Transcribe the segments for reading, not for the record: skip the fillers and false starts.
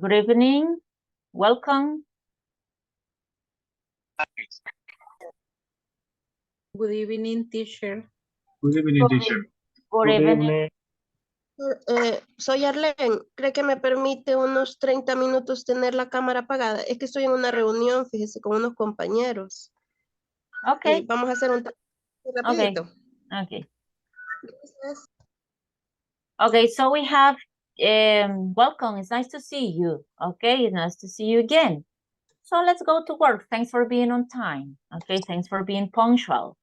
Good evening. Welcome. Good evening, teacher. Good evening, teacher. Good evening. Soy Arlene. ¿Cree que me permite unos 30 minutos tener la cámara apagada? Es que estoy en una reunión, fíjese, con unos compañeros. Okay. Vamos a hacer un rapidito. Okay. Okay, so we have welcome. It's nice to see you. Okay, it's nice to see you again. So let's go to work. Thanks for being on time. Okay, thanks for being punctual.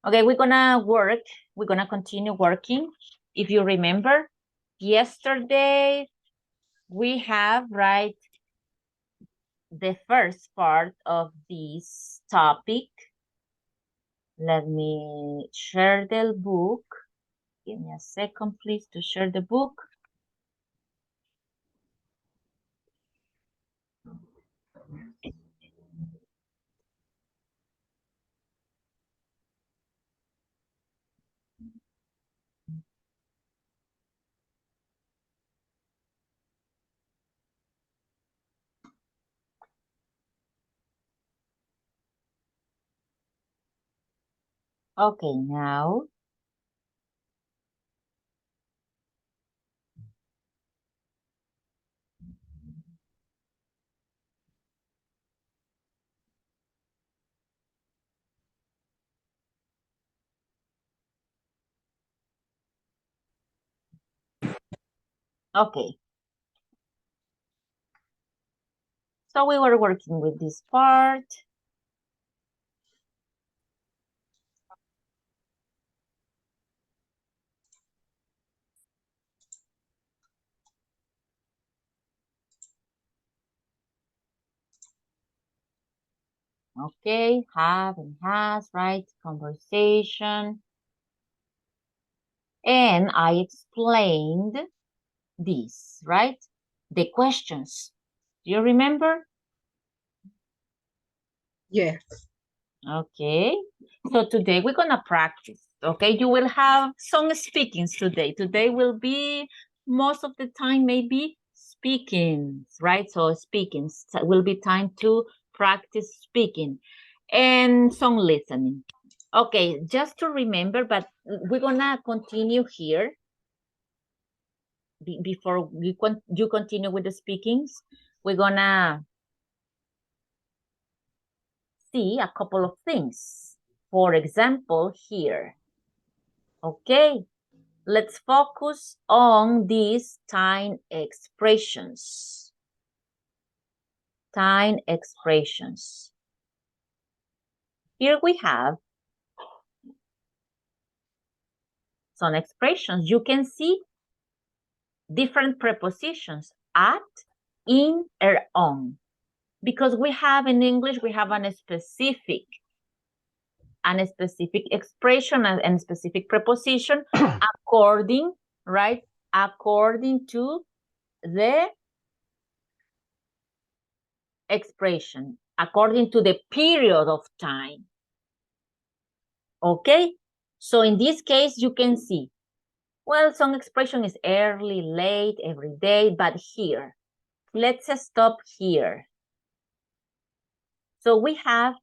Okay, we're gonna work. We're gonna continue working. If you remember, yesterday we have, right, the first part of this topic. Let me share the book. Give me a second, please, to share the book. Okay, now. Okay. So we were working with this part. Okay, have and has, right? Conversation. And I explained this, right? The questions. Do you remember? Yes. Okay. So today we're gonna practice. Okay, you will have some speakings today. Today will be most of the time maybe speakings, right? So speakings will be time to practice speaking and some listening. Okay, just to remember, but we're gonna continue here before you continue with the speakings. We're gonna see a couple of things. For example, here. Okay, let's focus on these time expressions. Time expressions. Here we have some expressions. You can see different prepositions at, in, or on. Because we have in English, we have a specific expression and specific preposition according, right? According to the expression, according to the period of time. Okay? So in this case, you can see, well, some expression is early, late, every day, but here, let's stop here. So we have,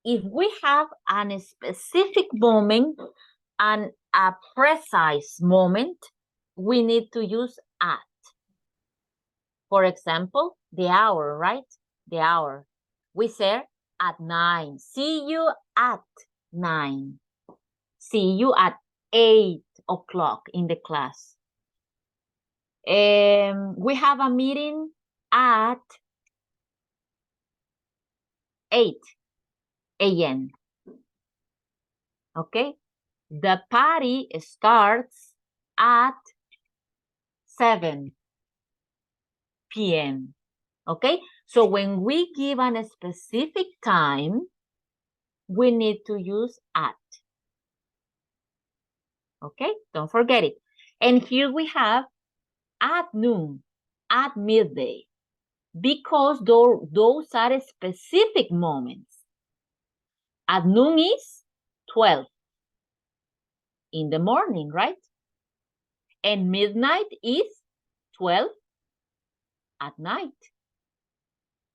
if we have a specific moment and a precise moment, we need to use at. For example, the hour, right? The hour. We say at 9. See you at 9. See you at 8 o'clock in the class. We have a meeting at 8 a.m. Okay? The party starts at 7 p.m. Okay? So when we give a specific time, we need to use at. Okay? Don't forget it. And here we have at noon, at midday, because those are specific moments. At noon is 12 in the morning, right? And midnight is 12 at night.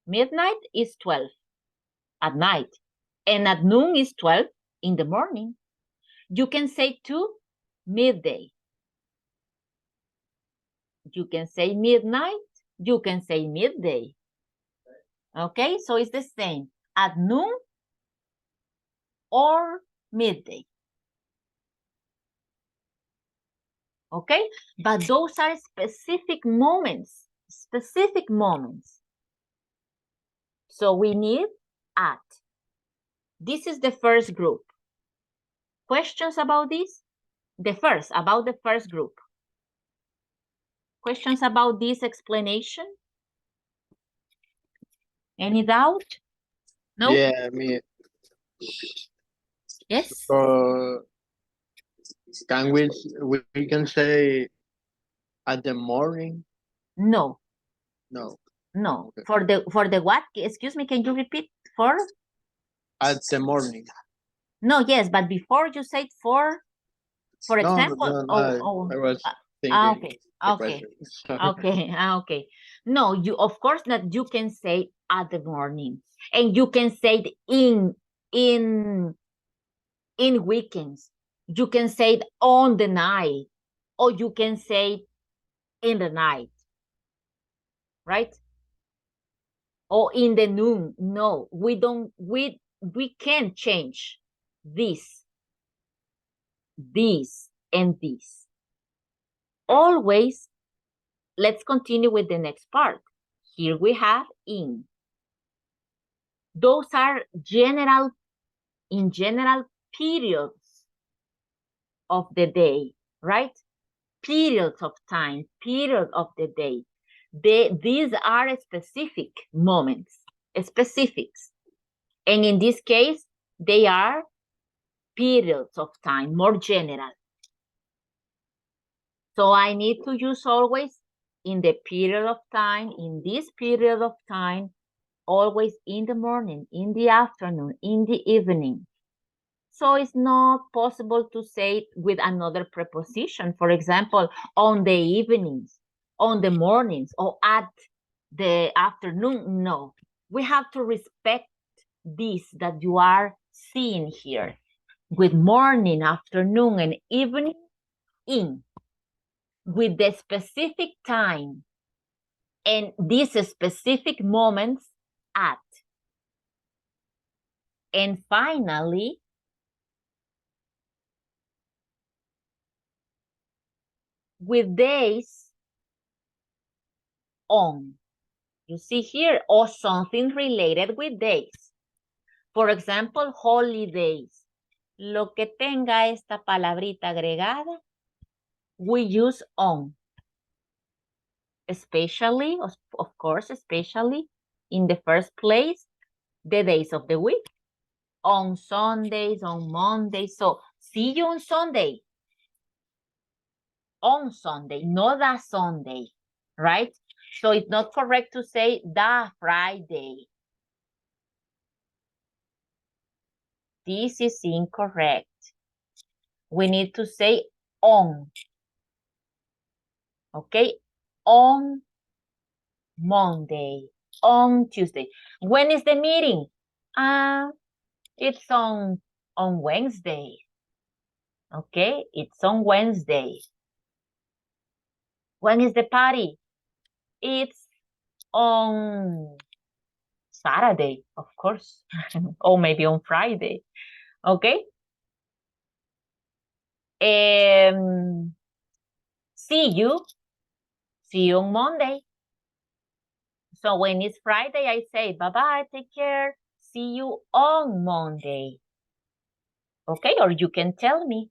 Midnight is 12 at night. And at noon is 12 in the morning. You can say to midday. You can say midnight. You can say midday. Okay, so it's the same at noon or midday. Okay, but those are specific moments, So we need at. This is the first group. Questions about this? About the first group. Questions about this explanation? Any doubt? No? Yeah, me. Yes? Can we can say at the morning? No. No. No. Okay. For the what? Excuse me, can you repeat? For? At the morning. No, yes, but before you said for example. I was thinking. Okay. Okay. No, you of course not. You can say at the morning, and you can say it in weekends. You can say it on the night, or you can say it in the night, right? Or in the noon. No, we don't. We can change this, and this. Always. Let's continue with the next part. Here we have in. Those are in general periods of the day, right? Periods of time, period of the day. These are specific moments, specifics. And in this case, they are periods of time, more general. So I need to use always in the period of time, in this period of time, always in the morning, in the afternoon, in the evening. So it's not possible to say it with another preposition. For example, on the evenings, on the mornings, or at the afternoon. No, we have to respect this that you are seeing here with morning, afternoon, and evening in, with the specific time and these specific moments at. And finally, with days on. You see here, or something related with days. For example, holidays. Lo que tenga esta palabrita agregada, we use on. Especially, of course, especially in the first place, the days of the week. On Sundays, on Mondays. So, see you on Sunday. On Sunday, not a Sunday, right? So it's not correct to say the Friday. This is incorrect. We need to say on. Okay? On Monday, on Tuesday. When is the meeting? It's on Wednesday. Okay? It's on Wednesday. When is the party? It's on Saturday, of course. Or maybe on Friday. Okay? See you on Monday. So when it's Friday, I say, bye-bye, take care. See you on Monday. Okay, or you can tell me,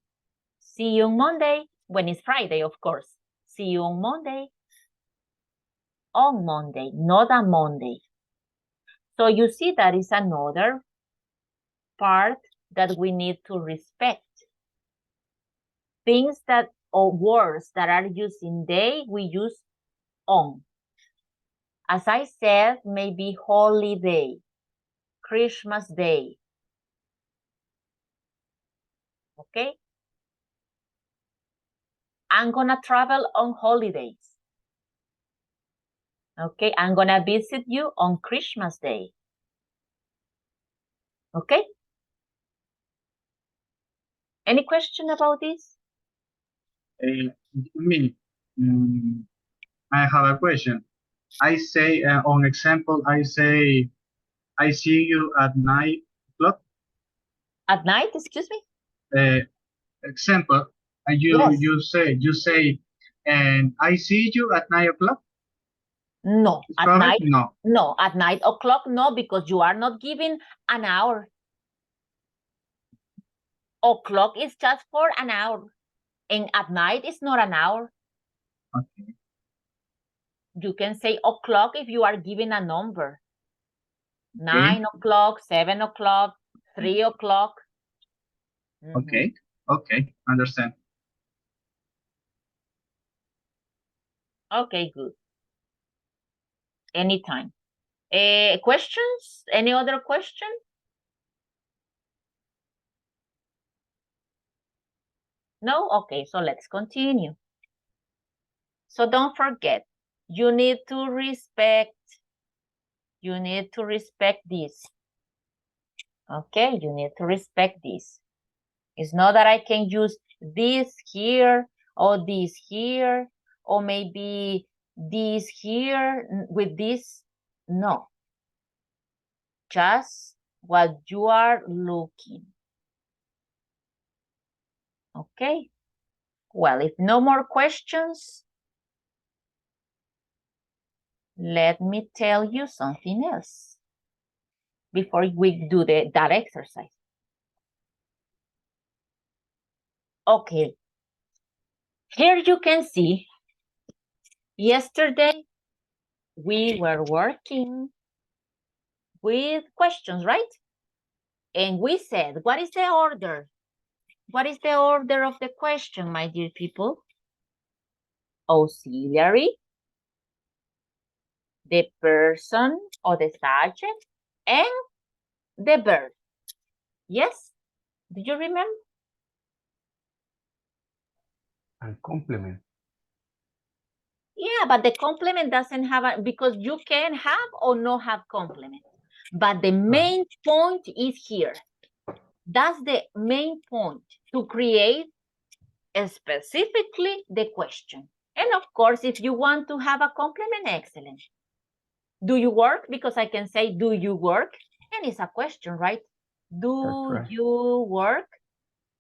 see you on Monday, when it's Friday, of course. See you on Monday. On Monday, not on Monday. So you see that is another part that we need to respect. Things that, or words that are used in day, we use on. As I said, maybe holiday, Christmas Day. Okay? I'm gonna travel on holidays. Okay, I'm gonna visit you on Christmas Day. Okay? Any question about this? Me, I have a question. I say, on example, I say, I see you at 9 o'clock. At night, excuse me? Example, and Yes. you say, and I see you at 9 o'clock. No, It's at correct? night, No. no, at 9 o'clock, no, because you are not giving an hour. O'clock is just for an hour. And at night, it's not an hour. Okay. You can say o'clock if you are giving a number. 9 o'clock, 7 o'clock, 3 o'clock. Okay. Okay. Understand. Okay, good. Anytime. Questions? Any other question? No? Okay, so let's continue. So don't forget, you need to respect this. Okay, you need to respect this. It's not that I can use this here or this here or maybe this here with this. No. Just what you are looking. Okay. Well, if no more questions, let me tell you something else before we do that exercise. Okay. Here you can see, yesterday we were working with questions, right? And we said, what is the order? What is the order of the question, my dear people? Auxiliary, the person or the subject, and the verb. Yes? Do you remember? And complement. Yeah, but the complement doesn't have because you can have or not have complement. But the main point is here. That's the main point, to create specifically the question. And of course, if you want to have a complement, excellent. Do you work? Because I can say, do you work? And it's a question, right? Do you work?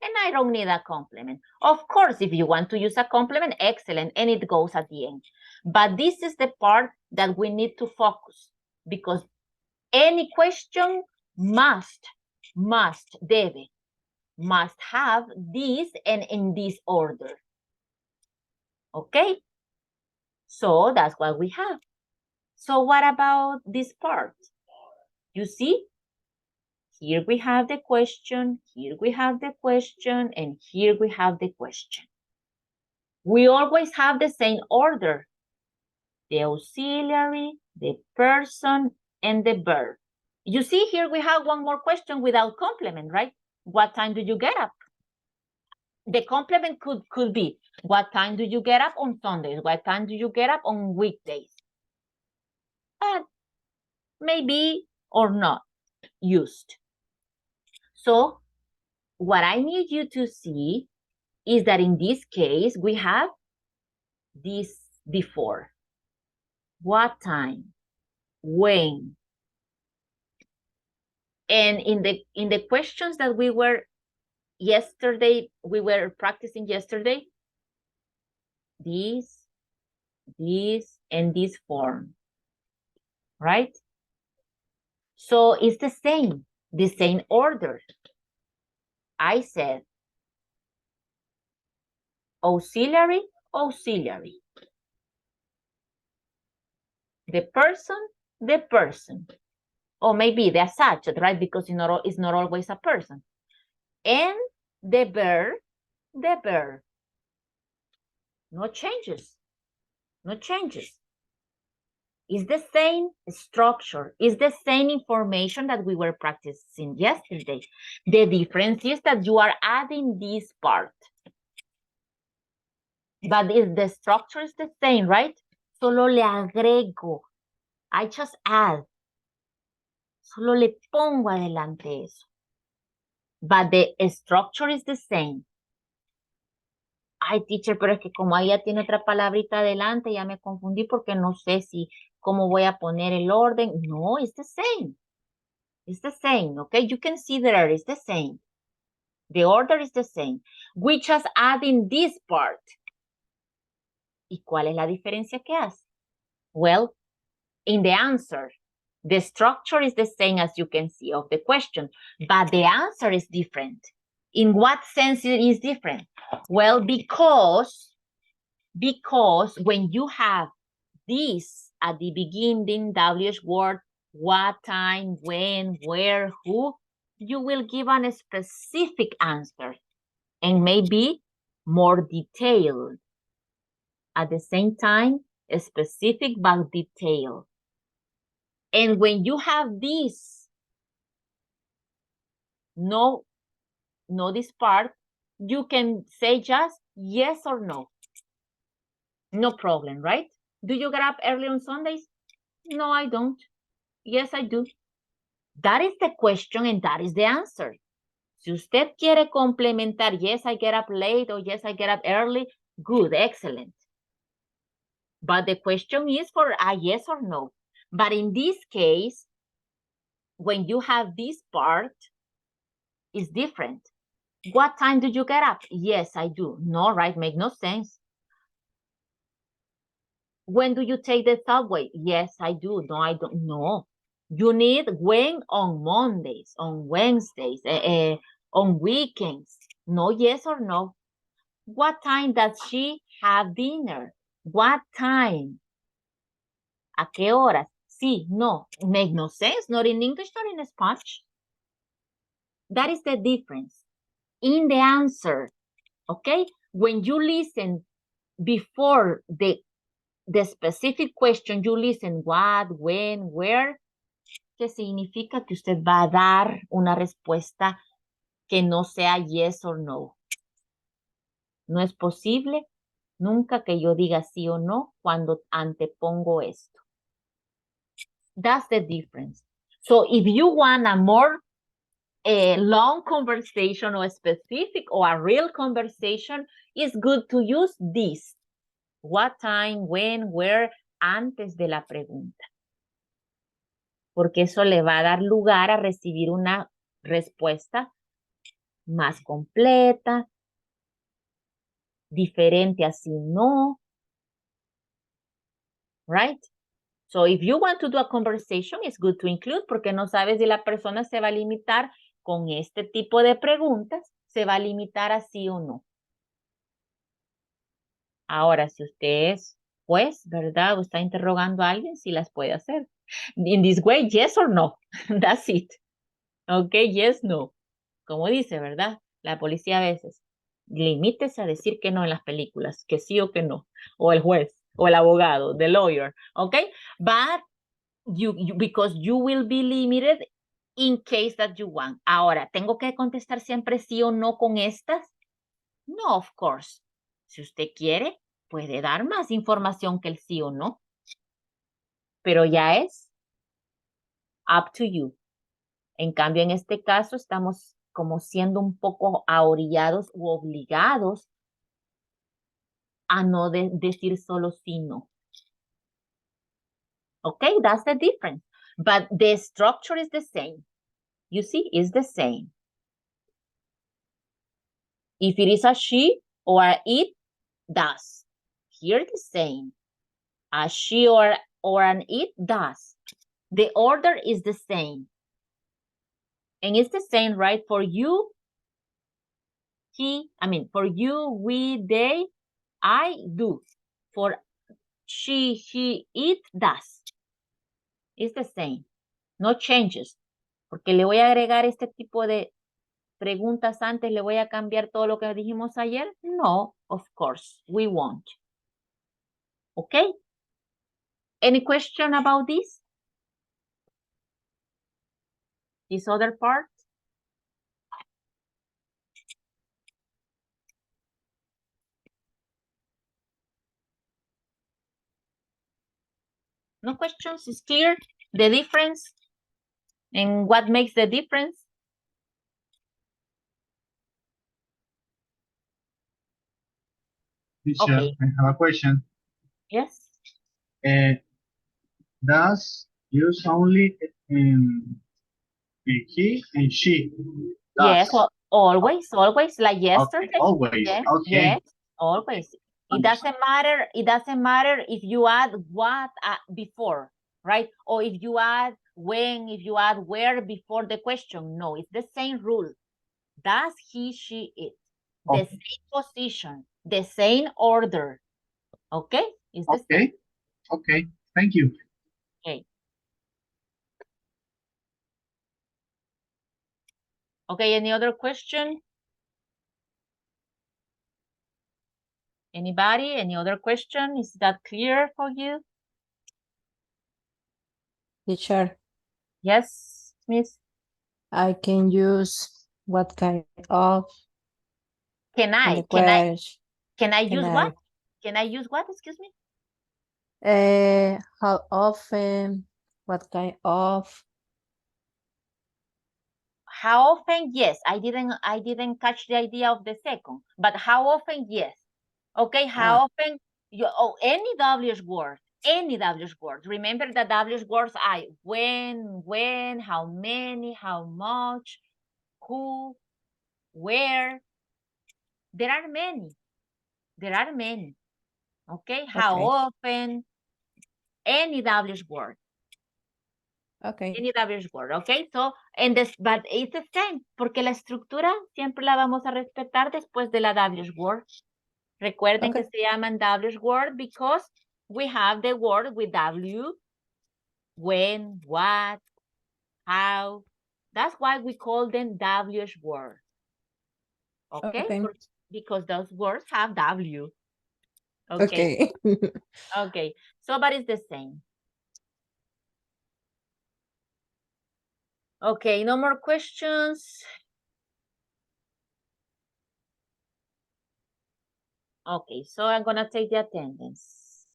And I don't need a complement. Of course, if you want to use a complement, excellent, and it goes at the end. But this is the part that we need to focus, because any question must have this and in this order. Okay? So that's what we have. So what about this part? You see? Here we have the question, here we have the question, and here we have the question. We always have the same order. The auxiliary, the person, and the verb. You see, here we have one more question without complement, right? What time do you get up? The complement could be, what time do you get up on Sundays? What time do you get up on weekdays? But maybe or not used. So what I need you to see is that in this case, we have this before. What time? When? And in the questions that we were practicing yesterday, this, and this form, right? So it's the same order. I said auxiliary, auxiliary. The person. Or maybe the subject, right? Because it's not always a person. And the verb. No changes. It's the same structure. It's the same information that we were practicing yesterday. The difference is that you are adding this part. But the structure is the same, right? Solo le agrego. I just add. Solo le pongo adelante eso. But the structure is the same. Ay, teacher, pero es que como ahí ya tiene otra palabrita adelante, ya me confundí porque no sé si cómo voy a poner el orden. No, it's the same. It's the same, okay? You can see there it's the same. The order is the same. We just add in this part. ¿Y cuál es la diferencia que hace? Well, in the answer, the structure is the same as you can see of the question, but the answer is different. In what sense it is different? Well, because when you have this at the beginning, WH word, what, time, when, where, who, you will give a specific answer and maybe more detailed. At the same time, specific but detailed. And when you have this, no this part, you can say just yes or no. No problem, right? Do you get up early on Sundays? No, I don't. Yes, I do. That is the question and that is the answer. Si usted quiere complementar, yes, I get up late or yes, I get up early, good, excellent. But the question is for a yes or no. But in this case, when you have this part, it's different. What time do you get up? Yes, I do. No, right? Make no sense. When do you take the subway? Yes, I do. No, I don't. No. You need when on Mondays, on Wednesdays, on weekends. No, yes or no. What time does she have dinner? What time? ¿A qué horas? Sí, no. Make no sense. Not in English, not in Spanish. That is the difference in the answer. Okay? When you listen before the specific question, you listen what, when, where, que significa que usted va a dar una respuesta que no sea yes or no. No es posible nunca que yo diga sí o no cuando antepongo esto. That's the difference. So if you want a more long conversation or specific or a real conversation, it's good to use this. What time, when, where, antes de la pregunta. Porque eso le va a dar lugar a recibir una respuesta más completa, diferente a si no. Right? So if you want to do a conversation, it's good to include porque no sabes si la persona se va a limitar con este tipo de preguntas, se va a limitar a sí o no. Ahora, si usted es juez, ¿verdad? O está interrogando a alguien, sí las puede hacer. In this way, yes or no. That's it. Okay, yes, no. Como dice, ¿verdad? La policía a veces. Limítese a decir que no en las películas, que sí o que no. O el juez, o el abogado, the lawyer. Okay? But because you will be limited in case that you want. Ahora, ¿tengo que contestar siempre sí o no con estas? No, of course. Si usted quiere, puede dar más información que el sí o no. Pero ya es up to you. En cambio, en este caso, estamos como siendo un poco ahorillados u obligados a no decir solo sí, no. Okay, that's the difference. But the structure is the same. You see, it's the same. If it is a she or a it, does. Here the same. A she or an it, does. The order is the same. And it's the same, right? For you, for you, we, they, I, do. For she, he, it, does. It's the same. No changes. Porque le voy a agregar este tipo de preguntas antes, le voy a cambiar todo lo que dijimos ayer. No, of course, we won't. Okay? Any question about this? This other part? No questions? It's clear the difference and what makes the difference? Teacher, Okay. I have a question. Yes. Does use only in he and she? Yes, Does. always, like Okay, yesterday. always. Yes, Okay. yes, always. It doesn't matter if you add what before, right? Or if you add when, if you add where before the question. No, it's the same rule. Does he, she, it. The Okay. same position, the same order. Okay? It's the same. Okay. Okay. Thank you. Okay. Okay, any other question? Anybody? Any other question? Is that clear for you? Teacher, Yes, Miss? I can use what kind of Can in I? the question. Can I Can use I? what? Can I use what? Excuse me? How often? What kind of? How often? Yes. I didn't catch the idea of the second. But how often? Yes. Okay, how often? Any WH word. Any WH word. Remember the WH words are when, how many, how much, who, where. There are many. There are many. Okay, how Okay. often? Any WH word. Okay. Any WH word, okay? So, but it's the same, porque la estructura siempre la vamos a respetar después de la WH word. Recuerden Okay. que se llaman WH word because we have the word with W, when, what, how. That's why we call them WH word. Okay? Okay. Because those words have W. Okay. Okay. So, but it's the same. Okay, no more questions. Okay, so I'm gonna take the attendance.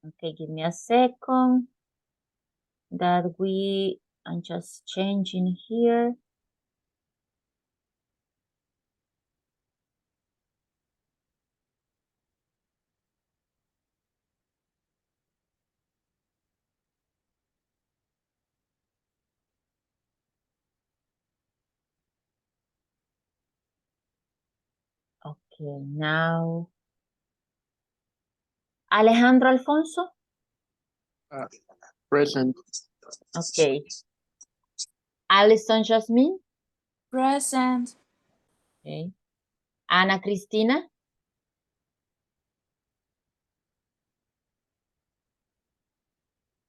Okay, give me a second that I'm just changing here. Okay, now. Alejandro Alfonso? Present. Okay. Alison Jasmine? Present. Okay. Ana Cristina?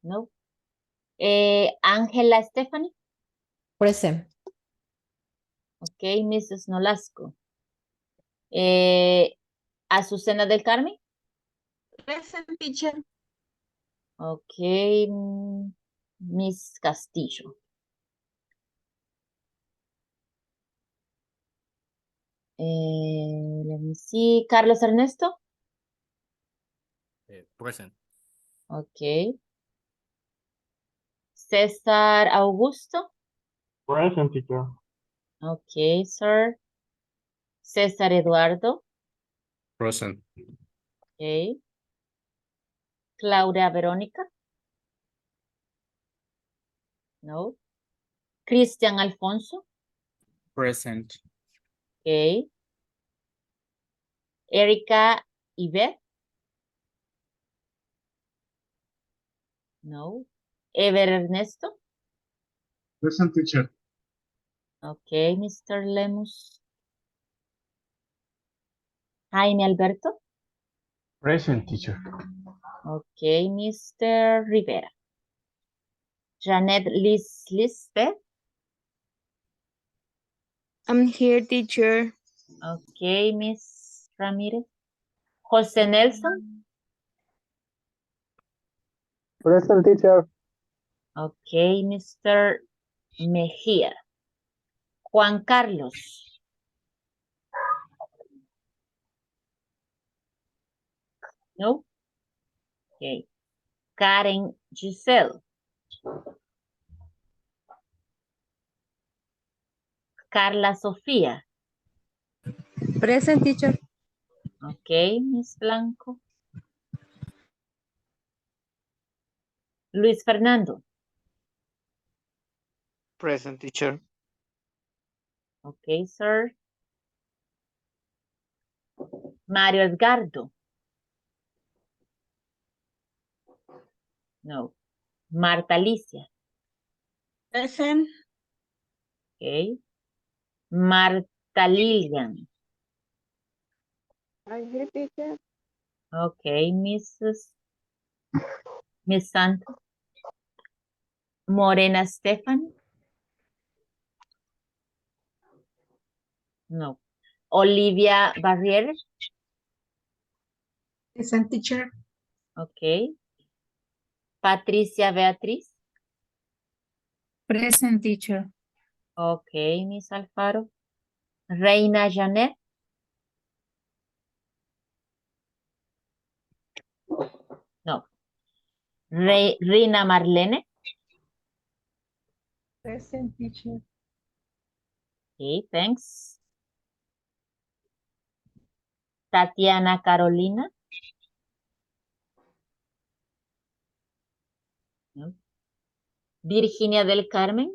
No. Ángela Stephanie? Present. Okay, Mrs. Nolasco. Azucena del Carmen? Present, teacher. Okay, Miss Castillo. Let me see. Carlos Ernesto? Present. Okay. César Augusto? Present, teacher. Okay, sir. César Eduardo? Present. Okay. Claudia Verónica? No. Cristian Alfonso? Present. Okay. Erika Yvette? No. Ever Ernesto? Present, teacher. Okay, Mr. Lemus. Jaime Alberto? Present, teacher. Okay, Mr. Rivera. Janet Lisbeth? I'm here, teacher. Okay, Miss Ramirez. Jose Nelson? Present, teacher. Okay, Mr. Mejía. Juan Carlos. No? Okay. Karen Giselle. Carla Sofía. Present, teacher. Okay, Miss Blanco. Luis Fernando. Present, teacher. Okay, sir. Mario Edgardo. No. Marta Alicia. Present. Okay. Marta Lilian. I'm here, teacher. Okay, Miss Santos. Morena Stefan. No. Olivia Barrier. Present, teacher. Okay. Patricia Beatriz. Present, teacher. Okay, Miss Alfaro. Reina Janet. No. Rina Marlene. Present, teacher. Okay, thanks. Tatiana Carolina. No. Virginia del Carmen.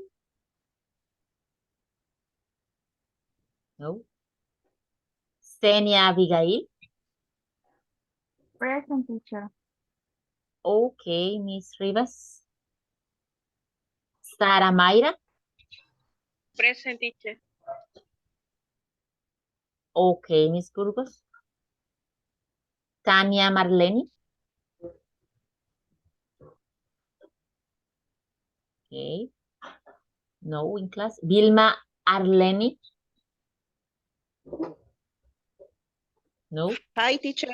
No. Senia Abigail. Present, teacher. Okay, Miss Rivas. Sara Mayra. Present, teacher. Okay, Miss Burgos. Tania Marleni. Okay. No in class. Vilma Arleni. No. Hi, teacher.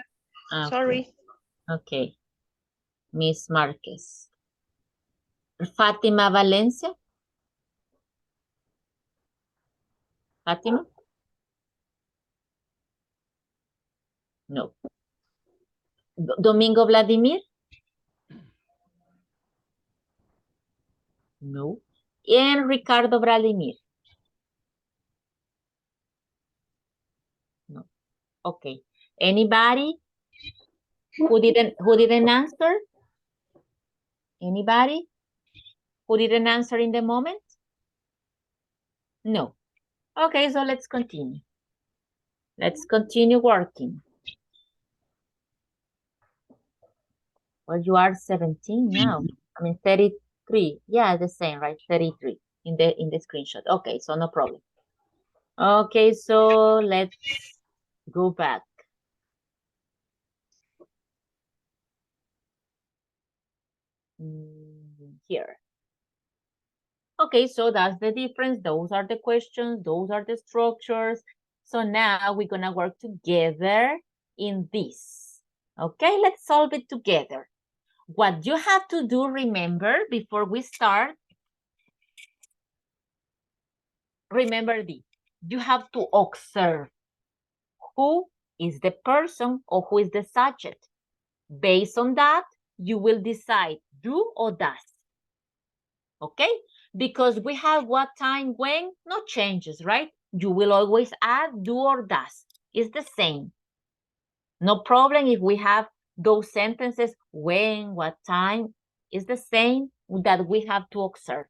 Ah, Sorry. okay. Miss Marquez. Fátima Valencia. Fátima. No. Domingo Vladimir. No. And Ricardo Vladimir. No. Okay. Anybody who didn't answer? Anybody who didn't answer in the moment? No. Okay, so let's continue. Let's continue working. Well, you are 17 now. I mean 33. Yeah, the same, right? 33 in the screenshot. Okay, so no problem. Okay, so let's go back. Here. Okay, so that's the difference. Those are the questions. Those are the structures. So now we're gonna work together in this. Okay, let's solve it together. What you have to do, remember, before we start, remember this. You have to observe who is the person or who is the subject. Based on that, you will decide do or does. Okay? Because we have what, time, when, no changes, right? You will always add do or does. It's the same. No problem if we have those sentences, when, what time, is the same that we have to observe.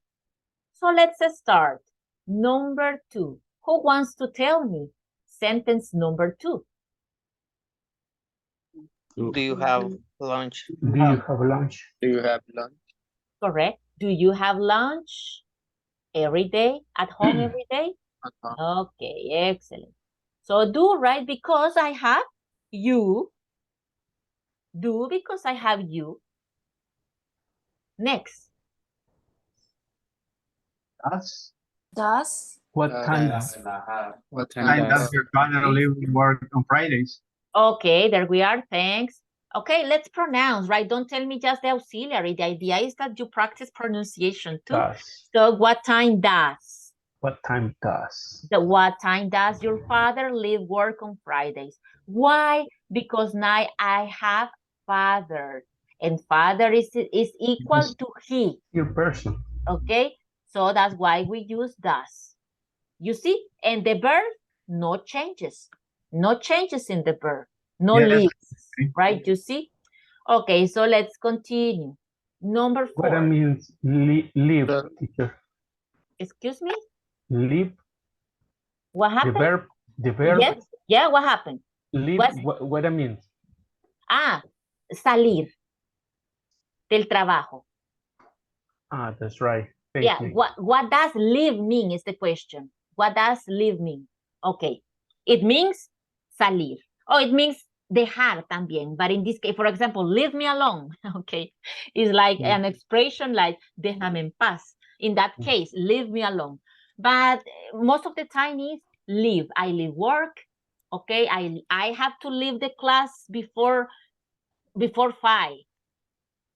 So let's start. Number 2. Who wants to tell me sentence number 2? Do you have lunch? Do you have lunch? Do you have lunch? Correct. Do you have lunch every day, at home every day? Okay, excellent. So do, right, because I have you. Do because I have you. Next. That's Does. What time? What time time does your partner leave work on Fridays? Okay, there we are, thanks. Okay, let's pronounce, right? Don't tell me just the auxiliary. The idea is that you practice pronunciation too. Does. So what time does? What time does? What time does your father leave work on Fridays? Why? Because now I have father. And father is equal to he. Your person. Okay? So that's why we use does. You see? And the verb, no changes. No changes in the verb. No Yes. leaves, right? You see? Okay, so let's continue. Number What I 4. means leave, The- teacher. Excuse me? Leave. What The happened? verb. The verb. Yes? Yeah, what happened? Leave. What I mean? Salir del trabajo. That's right. Thank Yeah, you. what does leave mean is the question. What does leave mean? Okay, it means salir. Oh, it means dejar también. But in this case, for example, leave me alone, okay? It's like an expression like déjame en paz. In that case, leave me alone. But most of the time is leave. I leave work, okay? I have to leave the class before 5.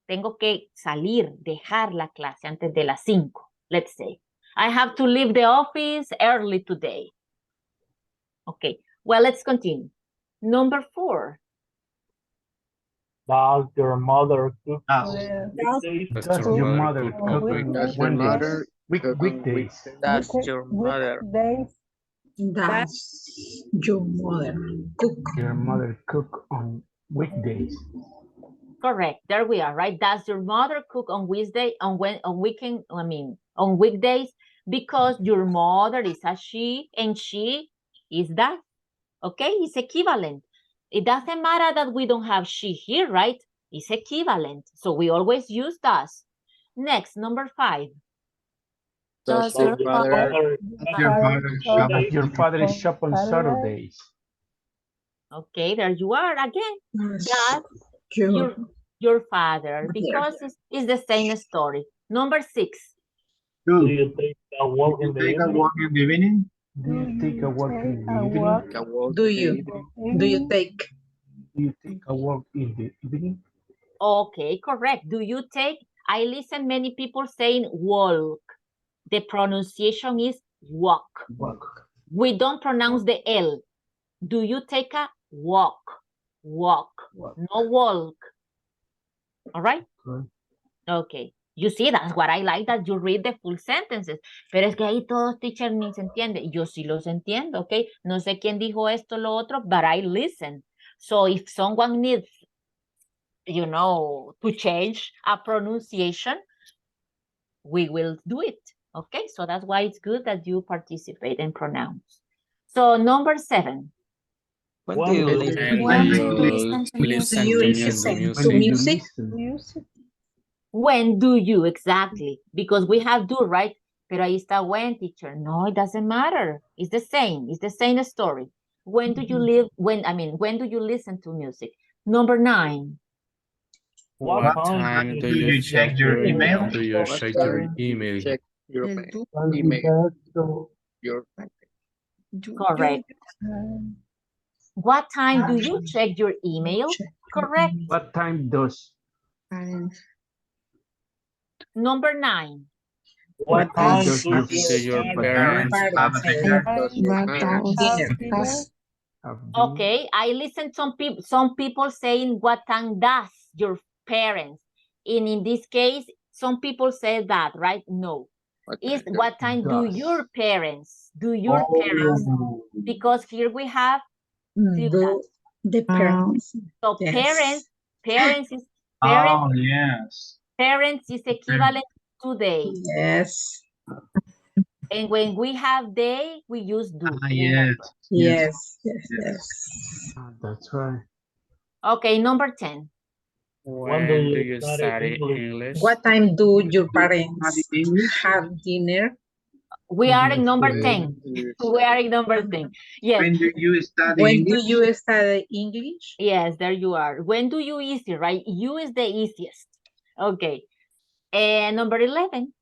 Tengo que salir, dejar la clase antes de las 5, let's say. I have to leave the office early today. Okay, well, let's continue. Number 4. Does your mother cook? Does. Does your mother cook on Does your mother cook on weekdays? Does your mother Does your mother cook? Your mother cook on weekdays? Correct. There we are, right? Does your mother cook on weekdays? Because your mother is a she and she is that. Okay, it's equivalent. It doesn't matter that we don't have she here, right? It's equivalent. So we always use does. Next, number 5. Does your father Your father is shop on Saturdays. Okay, there you are again. Does Does your father, because it's the same story. Number 6. Do you take a walk you take a walk in the evening? Do you take a walk in the evening? a walk Do in the you? evening? Do you take? Do you take a walk in the evening? Okay, correct. Do you take? I listen many people saying walk. The pronunciation is walk. Walk. We don't pronounce the L. Do you take a walk? Walk. No walk. All right? Correct. Okay. You see, that's what I like, that you read the full sentences. Pero es que ahí todos, teacher, ni se entiende. Yo sí los entiendo, okay? No sé quién dijo esto, lo otro, but I listen. So if someone needs, to change a pronunciation, we will do it. Okay, so that's why it's good that you participate and pronounce. So number 7. when do you listen? When do you listen to music? When do you, exactly? Because we have do, right? Pero ahí está when, teacher. No, it doesn't matter. It's the same. It's the same story. When do you when do you listen to music? Number 9. What time do you check your email? Do you What check your time email? check your email? Your Correct. What time do you check your email? Correct. What time does? Number 9. What time does Do your parents Have a dinner? does your parents have Okay, I listen some people saying what time does your parents. And in this case, some people say that, right? No. It's what time do does. your parents? Do your parents? Because here we have The parents. so Yes. parents is Oh, yes. parents is equivalent to they. Yes. And when we have they, we use do. Yes. Yes. That's right. Okay, number 10. When do you study English? What time do your parents Study English? have dinner? We are in number When 10. you We are in number 10. Yes. When do you study When do English? you study English? Yes, there you are. When do you easy, right? You is the easiest. Okay. And number 11.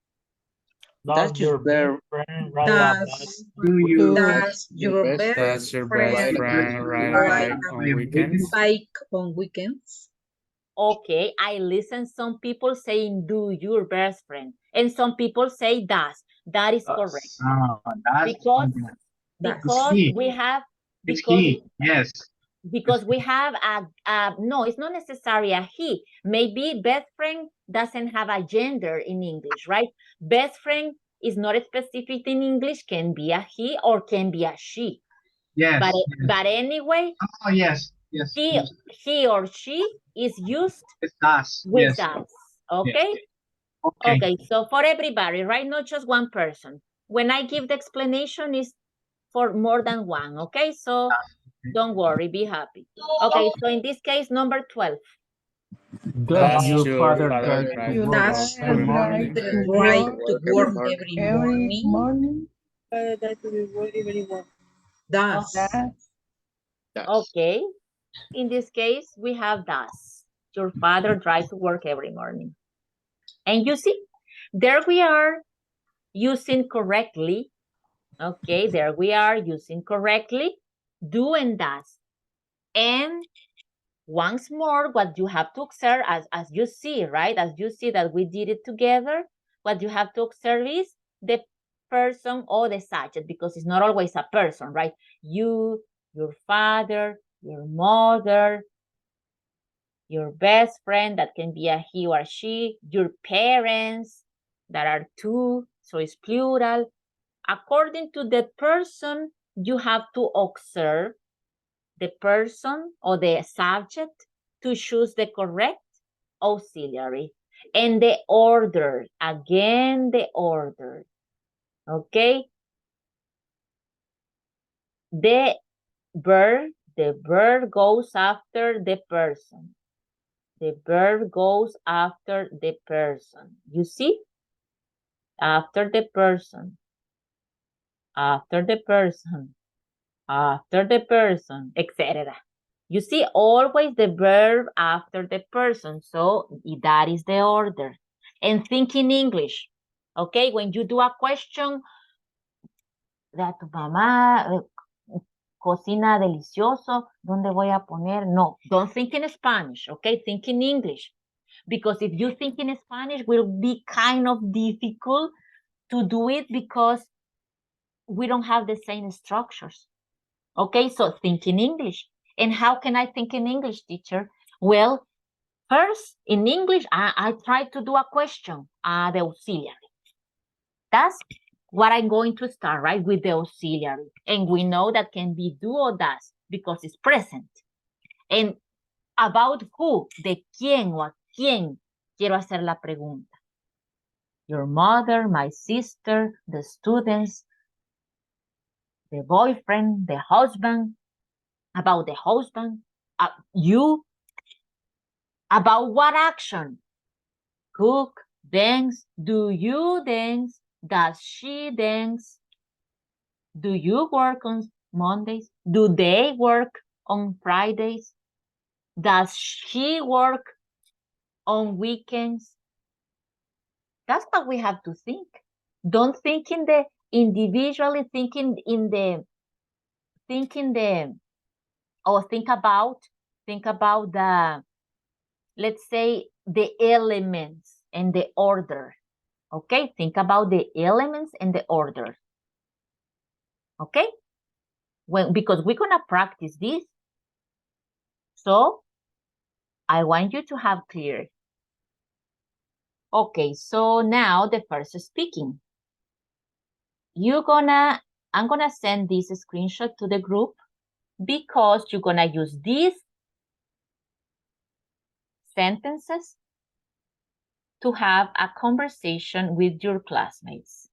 Does your Does Do you Does your best best Does your best friend friend ride a ride bike on a weekends? bike on weekends? Okay, I listen some people saying do your best friend. And some people say does. That is correct. That's Because It's he. we have It's because he. Yes. because we have a no, it's not necessarily a he. Maybe best friend doesn't have a gender in English, right? Best friend is not specific in English, can be a he or can be a she. Yes. But anyway, Oh, yes. Yes. he or she is used It's us. with Yes. us. Okay? Okay, so for everybody, right? Not just one person. When I give the explanation, is for more than one, okay? So don't worry, be happy. Okay, so in this case, number 12. Does your father drive to You work does every morning? right to work every Every morning? morning. Does. Okay, in this case, we have does. Your father drives to work every morning. And you see, there we are using correctly. Okay, there we are using correctly do and does. And once more, what you have to observe as you see, right? As you see that we did it together, what you have to observe is the person or the subject, because it's not always a person, right? You, your father, your mother, your best friend, that can be a he or she, your parents, that are two, so it's plural. According to the person, you have to observe the person or the subject to choose the correct auxiliary. And the order, again, the order, okay? The verb goes after the person. The verb goes after the person. You see? After the person. After the person. After the person, etc. You see, always the verb after the person. So that is the order. And think in English. Okay, when you do a question, that tu mamá cocina delicioso, ¿dónde voy a poner? No, don't think in Spanish, okay? Think in English. Because if you think in Spanish, will be kind of difficult to do it because we don't have the same structures. Okay, so think in English. And how can I think in English, teacher? Well, first, in English, I try to do a question, the auxiliary. That's what I'm going to start, right, with the auxiliary. And we know that can be do or does because it's present. And about who, de quién o a quién quiero hacer la pregunta. Your mother, my sister, the students, the boyfriend, the husband, about the husband, you, about what action? Cook, dance, do you dance? Does she dance? Do you work on Mondays? Do they work on Fridays? Does she work on weekends? That's what we have to think. Don't think in the individually, think about the, let's say, the elements and the order. Okay, think about the elements and the order. Okay, because we're gonna practice this. So I want you to have clear. Okay, so now the first speaking. I'm gonna send this screenshot to the group because you're gonna use these sentences to have a conversation with your classmates.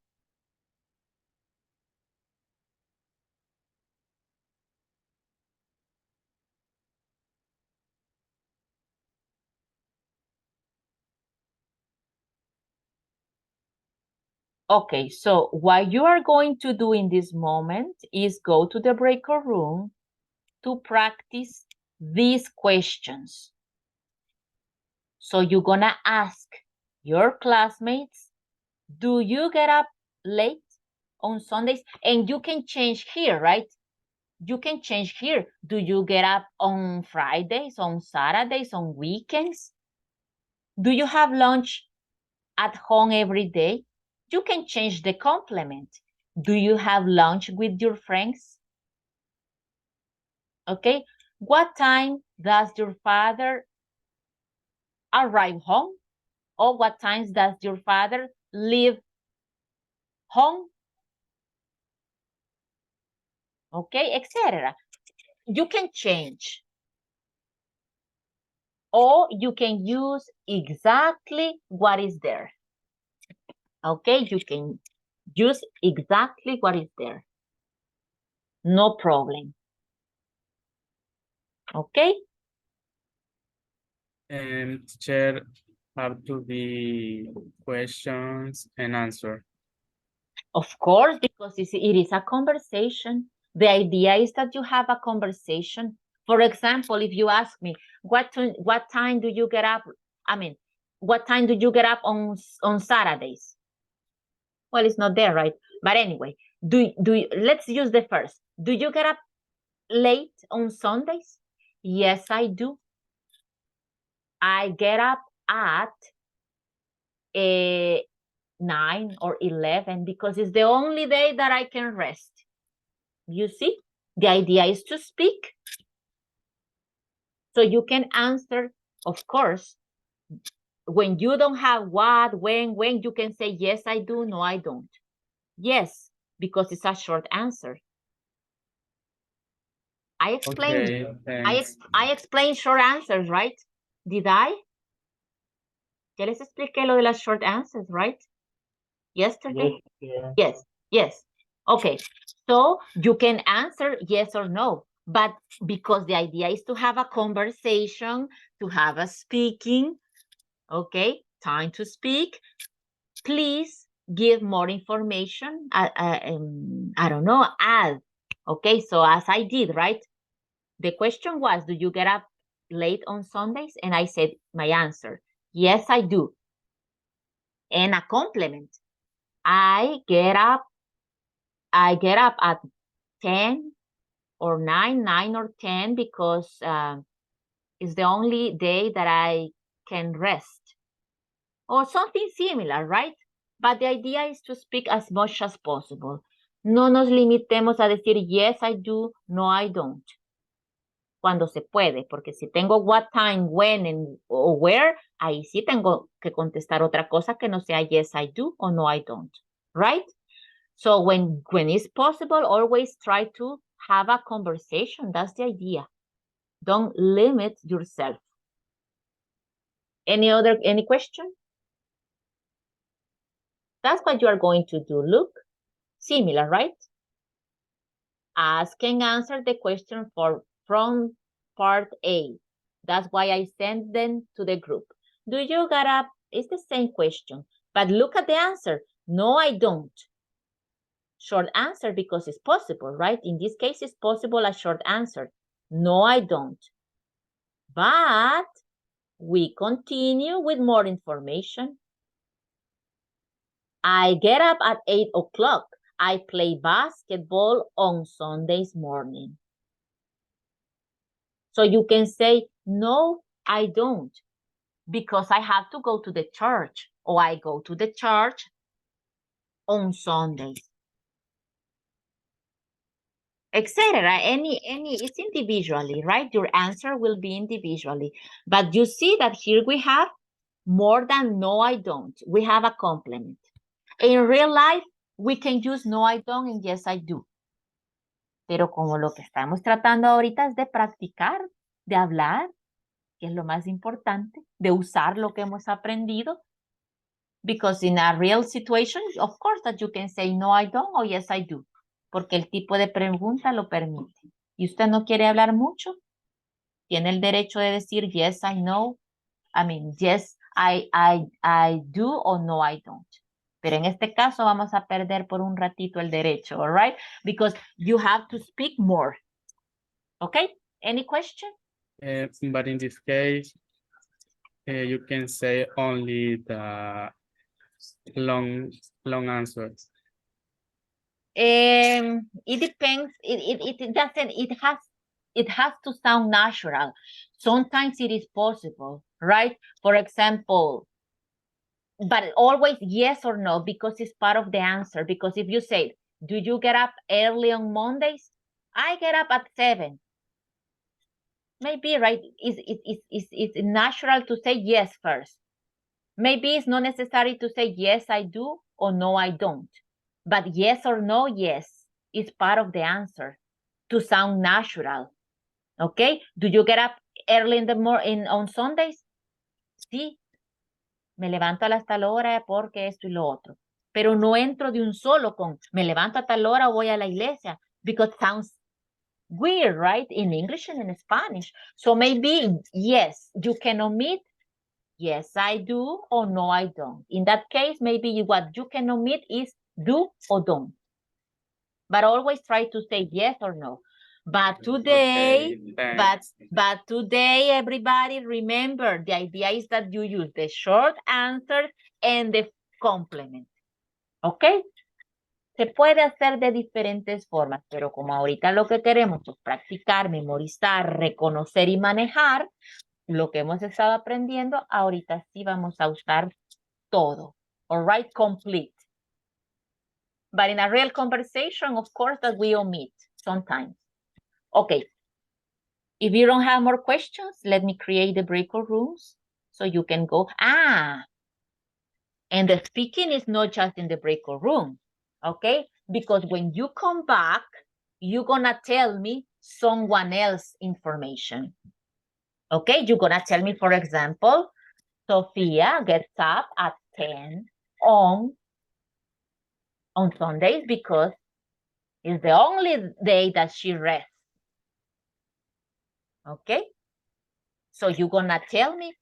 Okay, so what you are going to do in this moment is go to the breakout room to practice these questions. So you're gonna ask your classmates, do you get up late on Sundays? And you can change here, right? You can change here. Do you get up on Fridays, on Saturdays, on weekends? Do you have lunch at home every day? You can change the complement. Do you have lunch with your friends? Okay. What time does your father arrive home? Or what times does your father leave home? Okay, etc. You can change. Or you can use exactly what is there. Okay, you can use exactly what is there. No problem. Okay? And teacher have to be questions and answer. Of course, because it is a conversation. The idea is that you have a conversation. For example, if you ask me, what time do you get up? I mean, what time do you get up on Saturdays? Well, it's not there, right? But anyway, let's use the first. Do you get up late on Sundays? Yes, I do. I get up at 9 or 11 because it's the only day that I can rest. You see, the idea is to speak. So you can answer, of course, when you don't have what, when, you can say, yes, I do, no, I don't. Yes, because it's a short answer. I explained, Okay, I explained short answers, right? Did I? Ya les expliqué lo de las short answers, right? Yesterday? Yes, yes. Okay, so you can answer yes or no, but because the idea is to have a conversation, to have a speaking, okay, time to speak, please give more information. I don't know, add. Okay, so as I did, right? The question was, do you get up late on Sundays? And I said, my answer, yes, I do. And a complement, I get up at 10 or 9 or 10 because it's the only day that I can rest. Or something similar, right? But the idea is to speak as much as possible. No nos limitemos a decir, yes, I do, no, I don't. Cuando se puede, porque si tengo what time, when, or where, ahí sí tengo que contestar otra cosa que no sea yes, I do, or no, I don't, right? So when it's possible, always try to have a conversation. That's the idea. Don't limit yourself. Any question? That's what you are going to do. Look, similar, right? Ask and answer the question from part A. That's why I sent them to the group. Do you get up? It's the same question, but look at the answer. No, I don't. Short answer because it's possible, right? In this case, it's possible a short answer. No, I don't. But we continue with more information. I get up at 8 o'clock. I play basketball on Sundays morning. So you can say, no, I don't, because I have to go to the church, or I go to the church on Sundays, etc. It's individually, right? Your answer will be individually. But you see that here we have more than no, I don't. We have a complement. In real life, we can use no, I don't and yes, I do. Pero como lo que estamos tratando ahorita es de practicar, de hablar, que es lo más importante, de usar lo que hemos aprendido. Because in a real situation, of course that you can say no, I don't, or yes, I do. Porque el tipo de pregunta lo permite. Y usted no quiere hablar mucho, tiene el derecho de decir yes, I know. I mean, yes, I do, or no, I don't. Pero en este caso vamos a perder por un ratito el derecho, all right? Because you have to speak more. Okay? Any question? But in this case, you can say only the long answers. It depends. It doesn't. It has to sound natural. Sometimes it is possible. right? For example, but always yes or no, because it's part of the answer. Because if you say, do you get up early on Mondays? I get up at 7. Maybe, right? It's natural to say yes first. Maybe it's not necessary to say yes, I do, or no, I don't. But yes or no, yes, is part of the answer to sound natural. Okay? Do you get up early in the morning on Sundays? Sí. Me levanto a tal hora porque esto y lo otro. Pero no entro de un solo con me levanto a tal hora o voy a la iglesia, because it sounds weird, right? In English and in Spanish. So maybe, yes, you can omit, yes, I do, or no, I don't. In that case, maybe what you can omit is do or don't. But always try to say yes or no. But today, but today, everybody, remember, the idea is that you use the short answer and the complement. ¿Ok? Se puede hacer de diferentes formas, pero como ahorita lo que queremos es practicar, memorizar, reconocer y manejar lo que hemos estado aprendiendo, ahorita sí vamos a usar todo. All right, complete. But in a real conversation, of course, that we omit sometimes. Okay. If you don't have more questions, let me create the breakout rooms so you can go. And the speaking is not just in the breakout room, okay? Because when you come back, you're gonna tell me someone else information. Okay, you're gonna tell me, for example, Sofia gets up at 10 on Sundays because it's the only day that she rests. Okay? So you're gonna tell me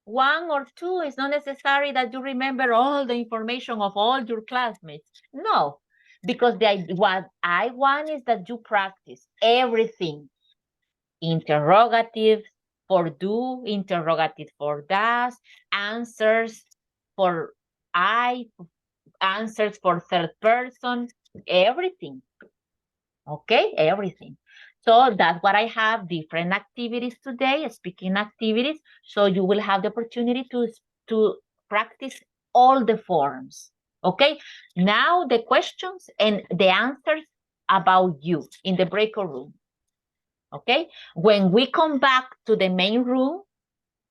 1 or 2. It's not necessary that you remember all the information of all your classmates. No, because what I want is that you practice everything. Interrogative for do, interrogative for does, answers for I, answers for third person, everything. Okay, everything. So that's what I have, different activities today, speaking activities. So you will have the opportunity to practice all the forms. Okay, now the questions and the answers about you in the breakout room. Okay, when we come back to the main room,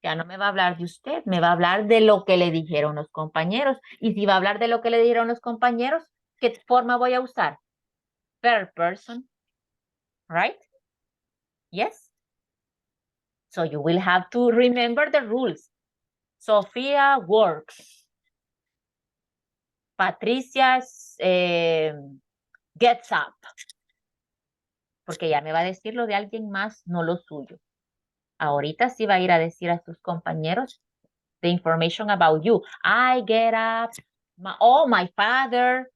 ya no me va a hablar de usted, me va a hablar de lo que le dijeron los compañeros. Y si va a hablar de lo que le dijeron los compañeros, ¿qué forma voy a usar? Third person. Right? Yes? So you will have to remember the rules. Sofia works. Patricia gets up. Porque ya me va a decir lo de alguien más, no lo suyo. Ahorita sí va a ir a decir a sus compañeros the information about you. I get up. My father.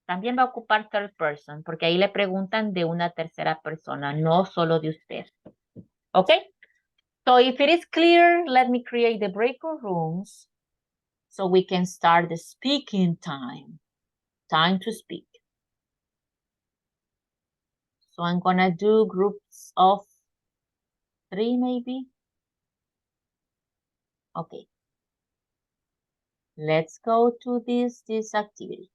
También va a ocupar third person, porque ahí le preguntan de una tercera persona, no solo de usted. Okay? So if it is clear, let me create the breakout rooms so we can start the speaking time. Time to speak. So I'm gonna do groups of 3 maybe. Okay. Let's go to this activity.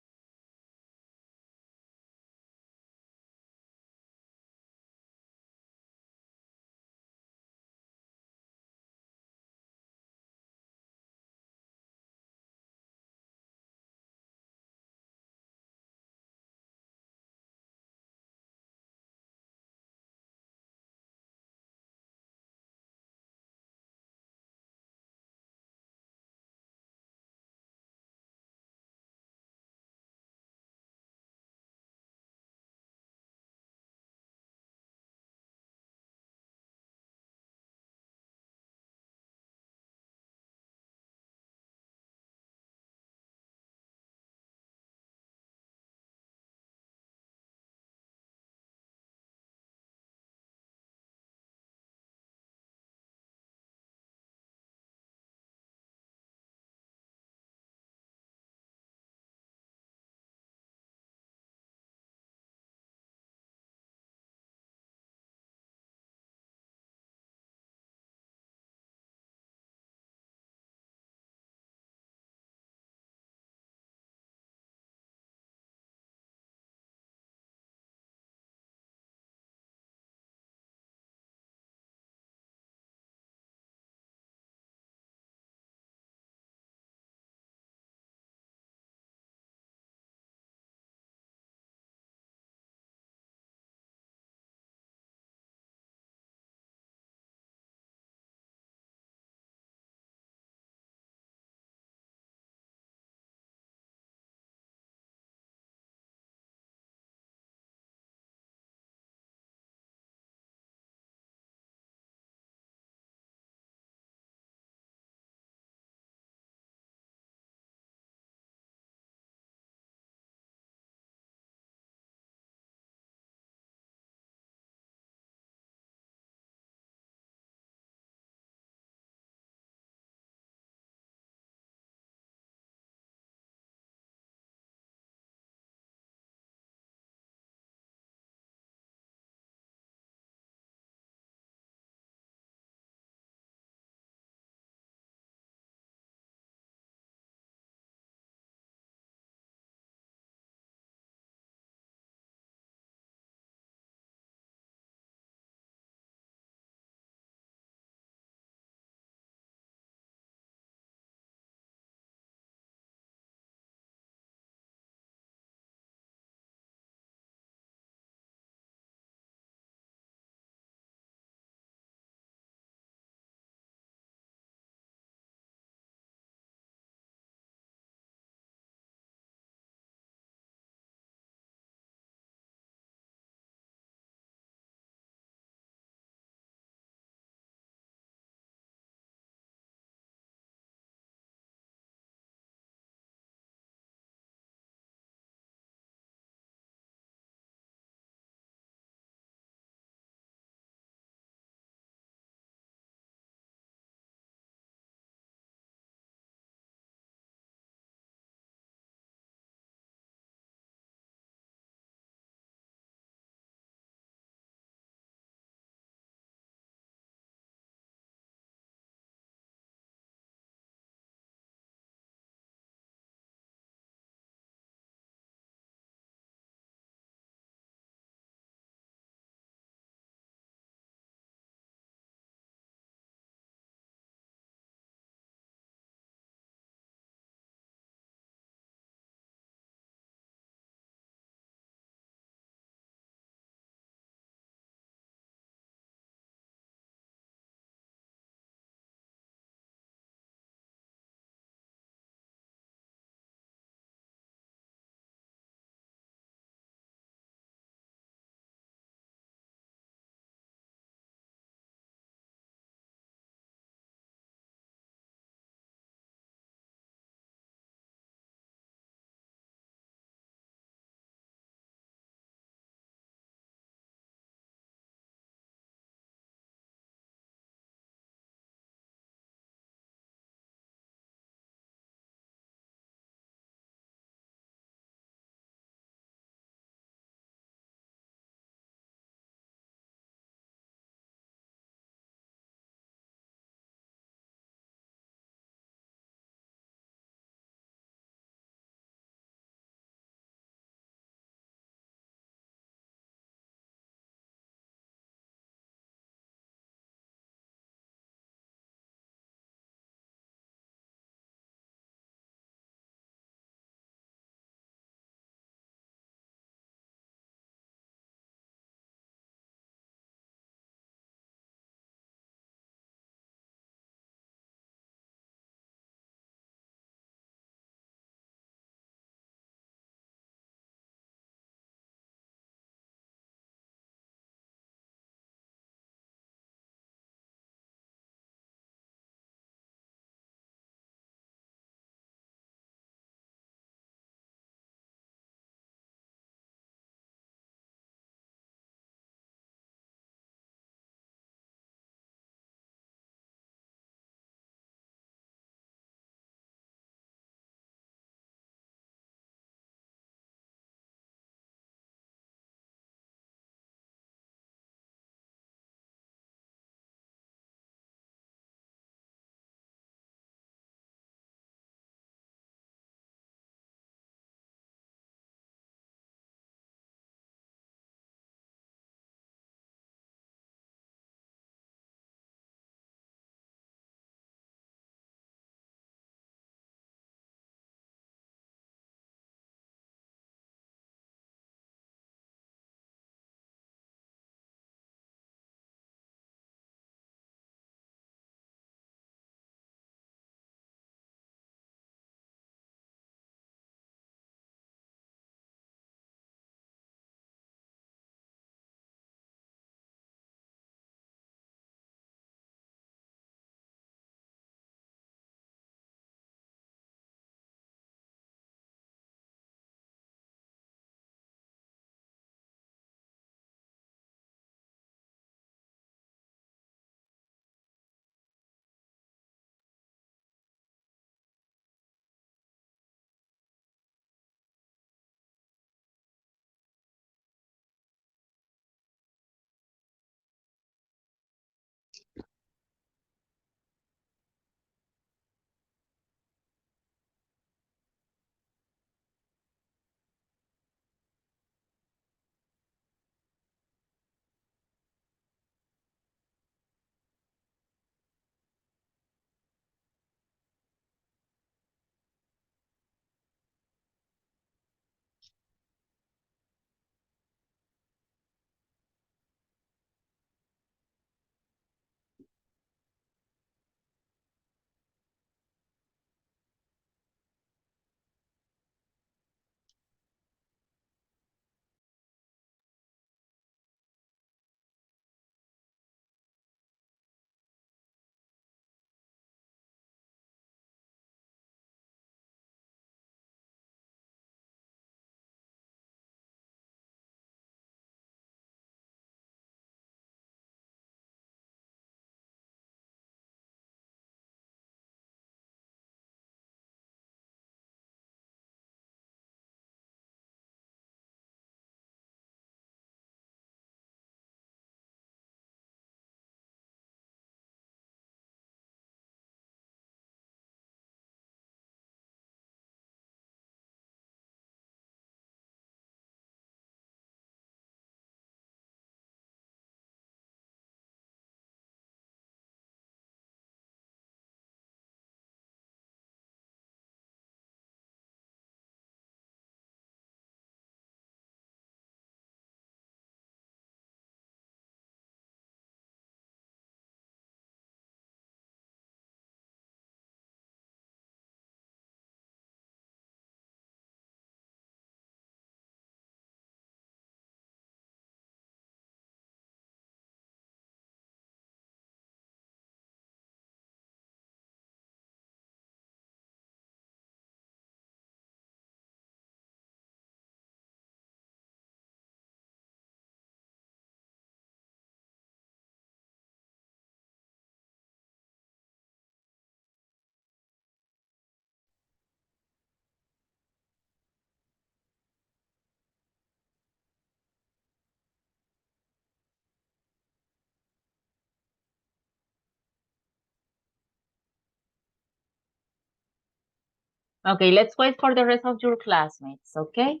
Okay, let's wait for the rest of your classmates, okay?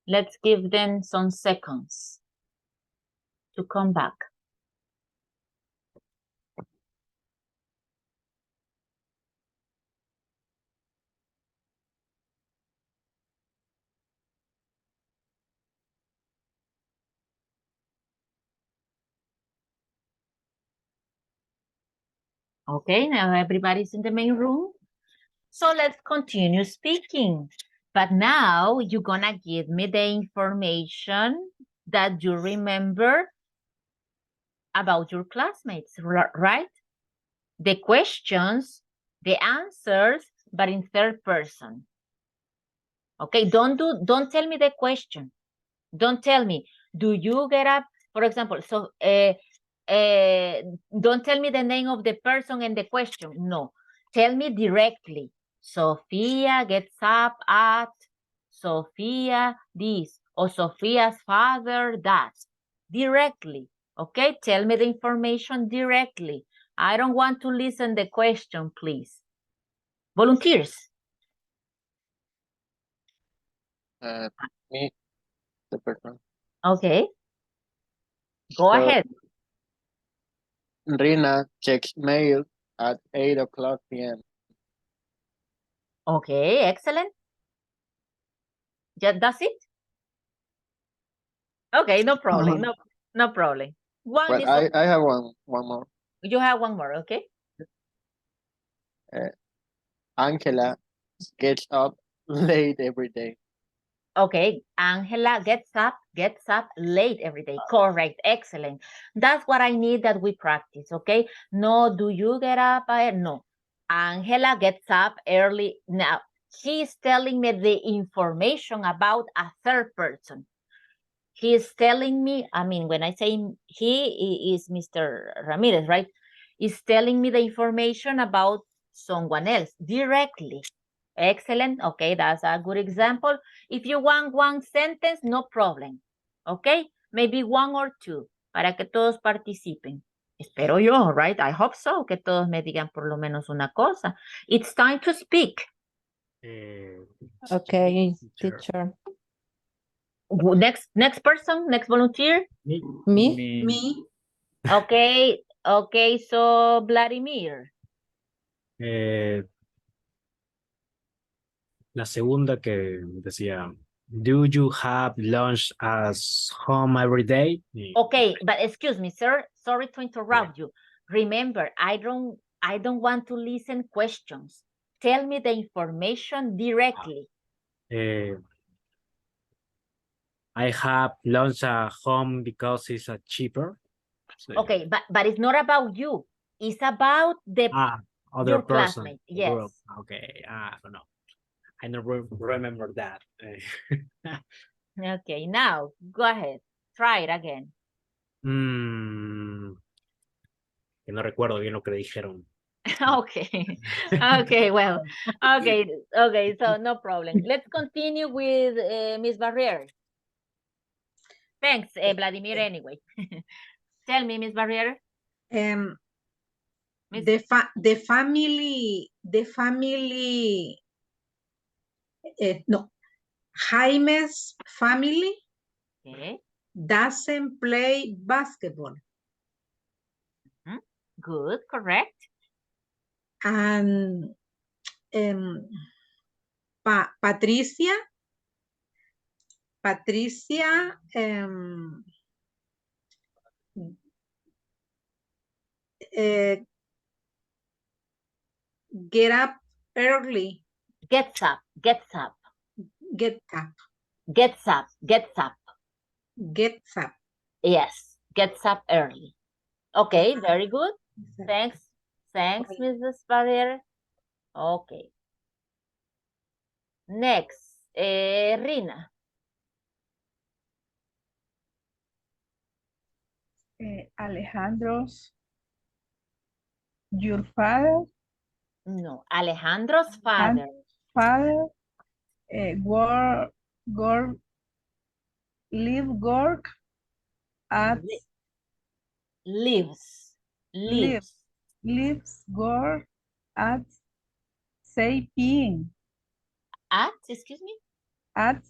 Let's give them some seconds to come back. Okay, now everybody's in the main room. So let's continue speaking. But now you're gonna give me the information that you remember about your classmates, right? The questions, the answers, but in third person. Okay, don't tell me the question. Don't tell me, do you get up? For example, so don't tell me the name of the person and the question. No, tell me directly. Sofia gets up at, Sofia this, or Sofia's father that. Directly, okay? Tell me the information directly. I don't want to listen the question, please. Volunteers. Me, the person. Okay. Go So, ahead. Rina checks mail at 8:00 p.m. Okay, excellent. That's it? Okay, no problem. No problem. One is But I have one more. you have one more, okay? Angela gets up late every day. Okay, Angela gets up late every day. Correct, excellent. That's what I need that we practice, okay? No, do you get up? No. Angela gets up early. Now, she's telling me the information about a third person. He is telling me, I mean, when I say he is Mr. Ramirez, right? He's telling me the information about someone else directly. Excellent. Okay, that's a good example. If you want one sentence, no problem. Okay, maybe one or two para que todos participen. Espero yo, right? I hope so, que todos me digan por lo menos una cosa. It's time to speak. Okay, teacher. Next person, next volunteer. Me? Okay, so Vladimir. La segunda que decía, do you have lunch at home every day? Okay, but excuse me, sir. Sorry to interrupt you. Remember, I don't want to listen questions. Tell me the information directly. I have lunch at home because it's cheaper. Okay, but it's not about you. It's about the other your person. classmate. Yes. Group. Okay, I don't know. I don't remember that. Okay, now go ahead. Try it again. Que no recuerdo bien lo que le dijeron. Okay. Okay, well, okay, so no problem. Let's continue with Miss Barrier. Thanks, Vladimir, anyway. Tell me, Miss Barrier. The family, no, Jaime's family doesn't play basketball. Good, correct. And Patricia get up early. Gets up. Gets up. Yes, gets up early. Okay, very good. Thanks, Mrs. Barrier. Okay. Next, Rina. Alejandro's, your father? No, Alejandro's father. Father, work at lives work at 6 p.m. At, excuse me? At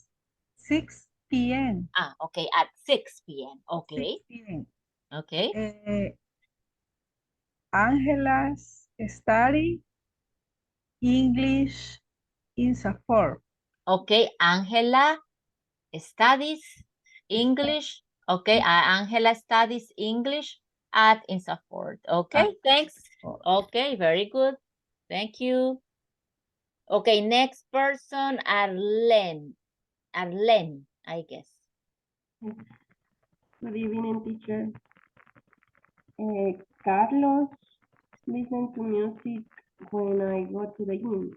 6 p.m. Okay, at 6 p.m. Okay. 6 p.m. Okay. Angela's study English in Safford. Okay, Angela studies English. Okay, Angela studies English at Insafort. Okay, thanks. Okay, very good. Thank you. Okay, next person, Arlene. Arlene, I guess. Good evening, teacher. Carlos listen to music when I go to the gym.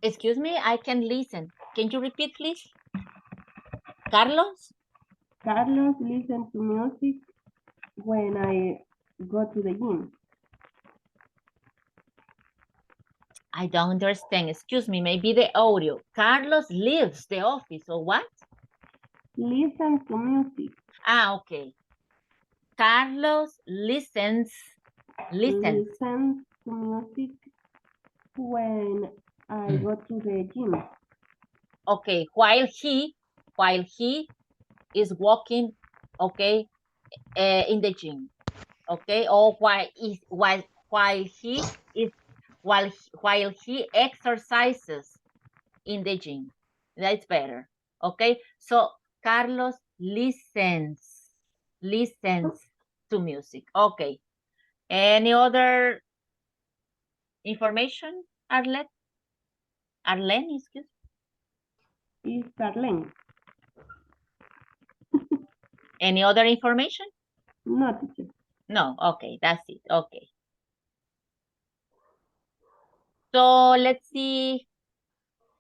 Excuse me, I can listen. Can you repeat, please? Carlos? Carlos listen to music when I go to the gym. I don't understand. Excuse me, maybe the audio. Carlos leaves the office or what? Listen to music. Okay. Carlos listens to music when I go to the gym. Okay, while he is walking, okay, in the gym, okay, or while he exercises in the gym. That's better. Okay, so Carlos listens to music. Okay. Any other information, Arlene? Arlene, excuse me. Is Arlene. Any other information? No, teacher. No, okay, that's it. Okay. So let's see,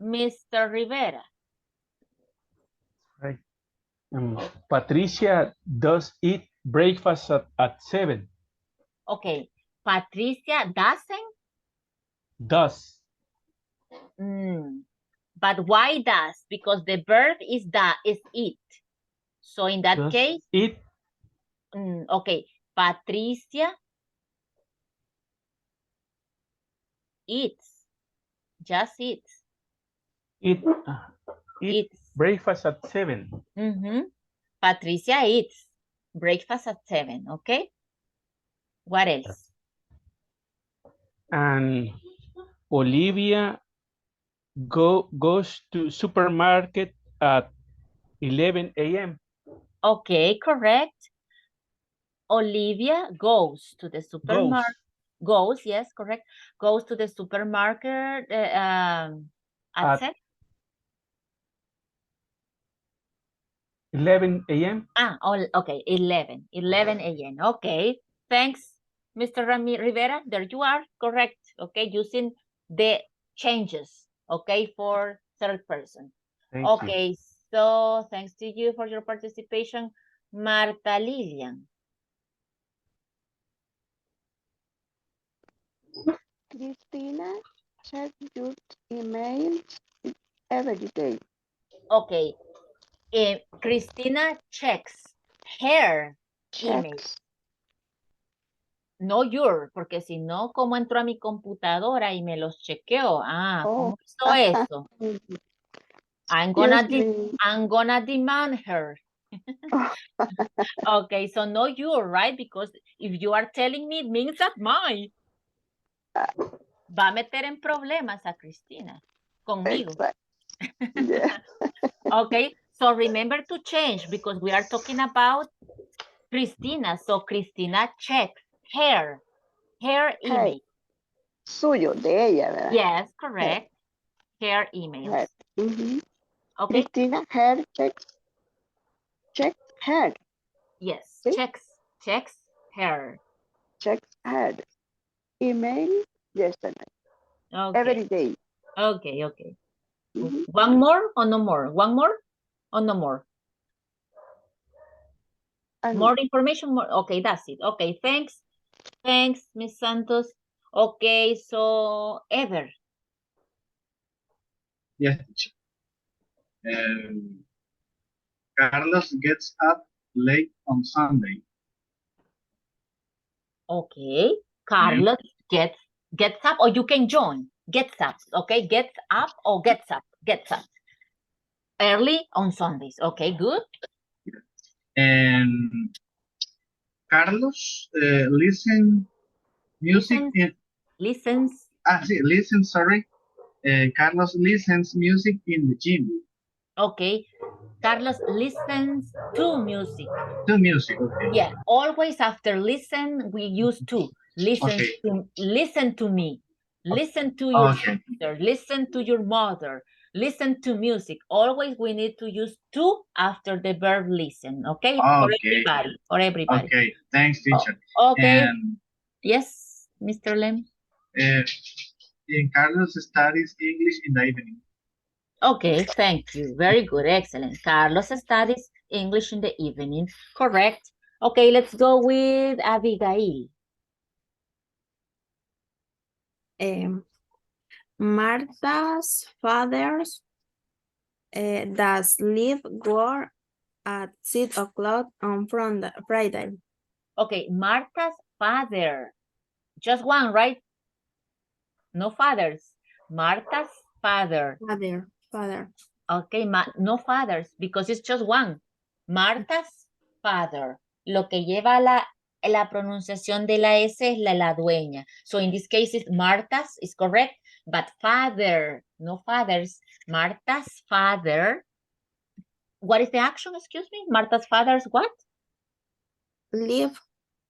Mr. Rivera. Right. Patricia does eat breakfast at 7. Okay, Patricia doesn't? Does. But why does? Because the verb is eat. So in that case, eat. Okay, Patricia eats. Just eats. Eats breakfast at 7. Patricia eats breakfast at 7. Okay. What else? And Olivia goes to supermarket at 11 a.m. Okay, correct. Olivia goes to the supermarket. Goes, yes, correct. Goes to the supermarket at 11 a.m. Okay, 11 a.m. Okay, thanks, Mr. Rivera. There you are, correct. Okay, using the changes, okay, for third person. Okay, so thanks to you for your participation, Marta Lilian. Cristina, check your emails every day. Okay, Cristina checks her email. No your, porque si no, ¿cómo entró a mi computadora y me los chequeó? ¿Cómo hizo eso? I'm gonna demand her. Okay, so no you, right? Because if you are telling me, it means that mine. Va a meter en problemas a Cristina conmigo. Yeah. Okay, so remember to change because we are talking about Cristina. So Cristina checks her email. Suyo, de ella, ¿verdad? Yes, correct. Her emails. Okay. Cristina, her checks her. Yes, ¿Sí? checks her. Checks her email yesterday. Okay. Every day. Okay. One more or no more? One more or no more? More information? More? Okay, that's it. Okay, thanks. Thanks, Miss Santos. Okay, so Ever. Yes. Carlos gets up late on Sunday. Okay, Carlos gets up, or you can join. Gets up, okay? Gets up or gets up. Gets up. Early on Sundays. Okay, good. And Carlos listens music Listens. Listen, sorry. Carlos listens music in the gym. Okay. Carlos listens to music. To music, okay. Yeah, always after listen, we use to. Listen to me. Listen to your sister. Listen to your mother. Listen to music. Always we need to use to after the verb listen. Okay? For everybody. Okay, thanks, teacher. Okay. And, yes, Mr. Lem. Carlos studies English in the evening. Okay, thank you. Very good. Excellent. Carlos studies English in the evening. Correct. Okay, let's go with Abigail. Martha's father does leave work at 6 o'clock on Friday. Okay, Martha's father. Just one, right? No fathers. Martha's father. Father. Okay, no fathers, because it's just one. Martha's father. Lo que lleva la pronunciación de la S es la dueña. So in this case, it's Martha's is correct, but father, no fathers. Martha's father. What is the action, excuse me? Martha's father's what? Leave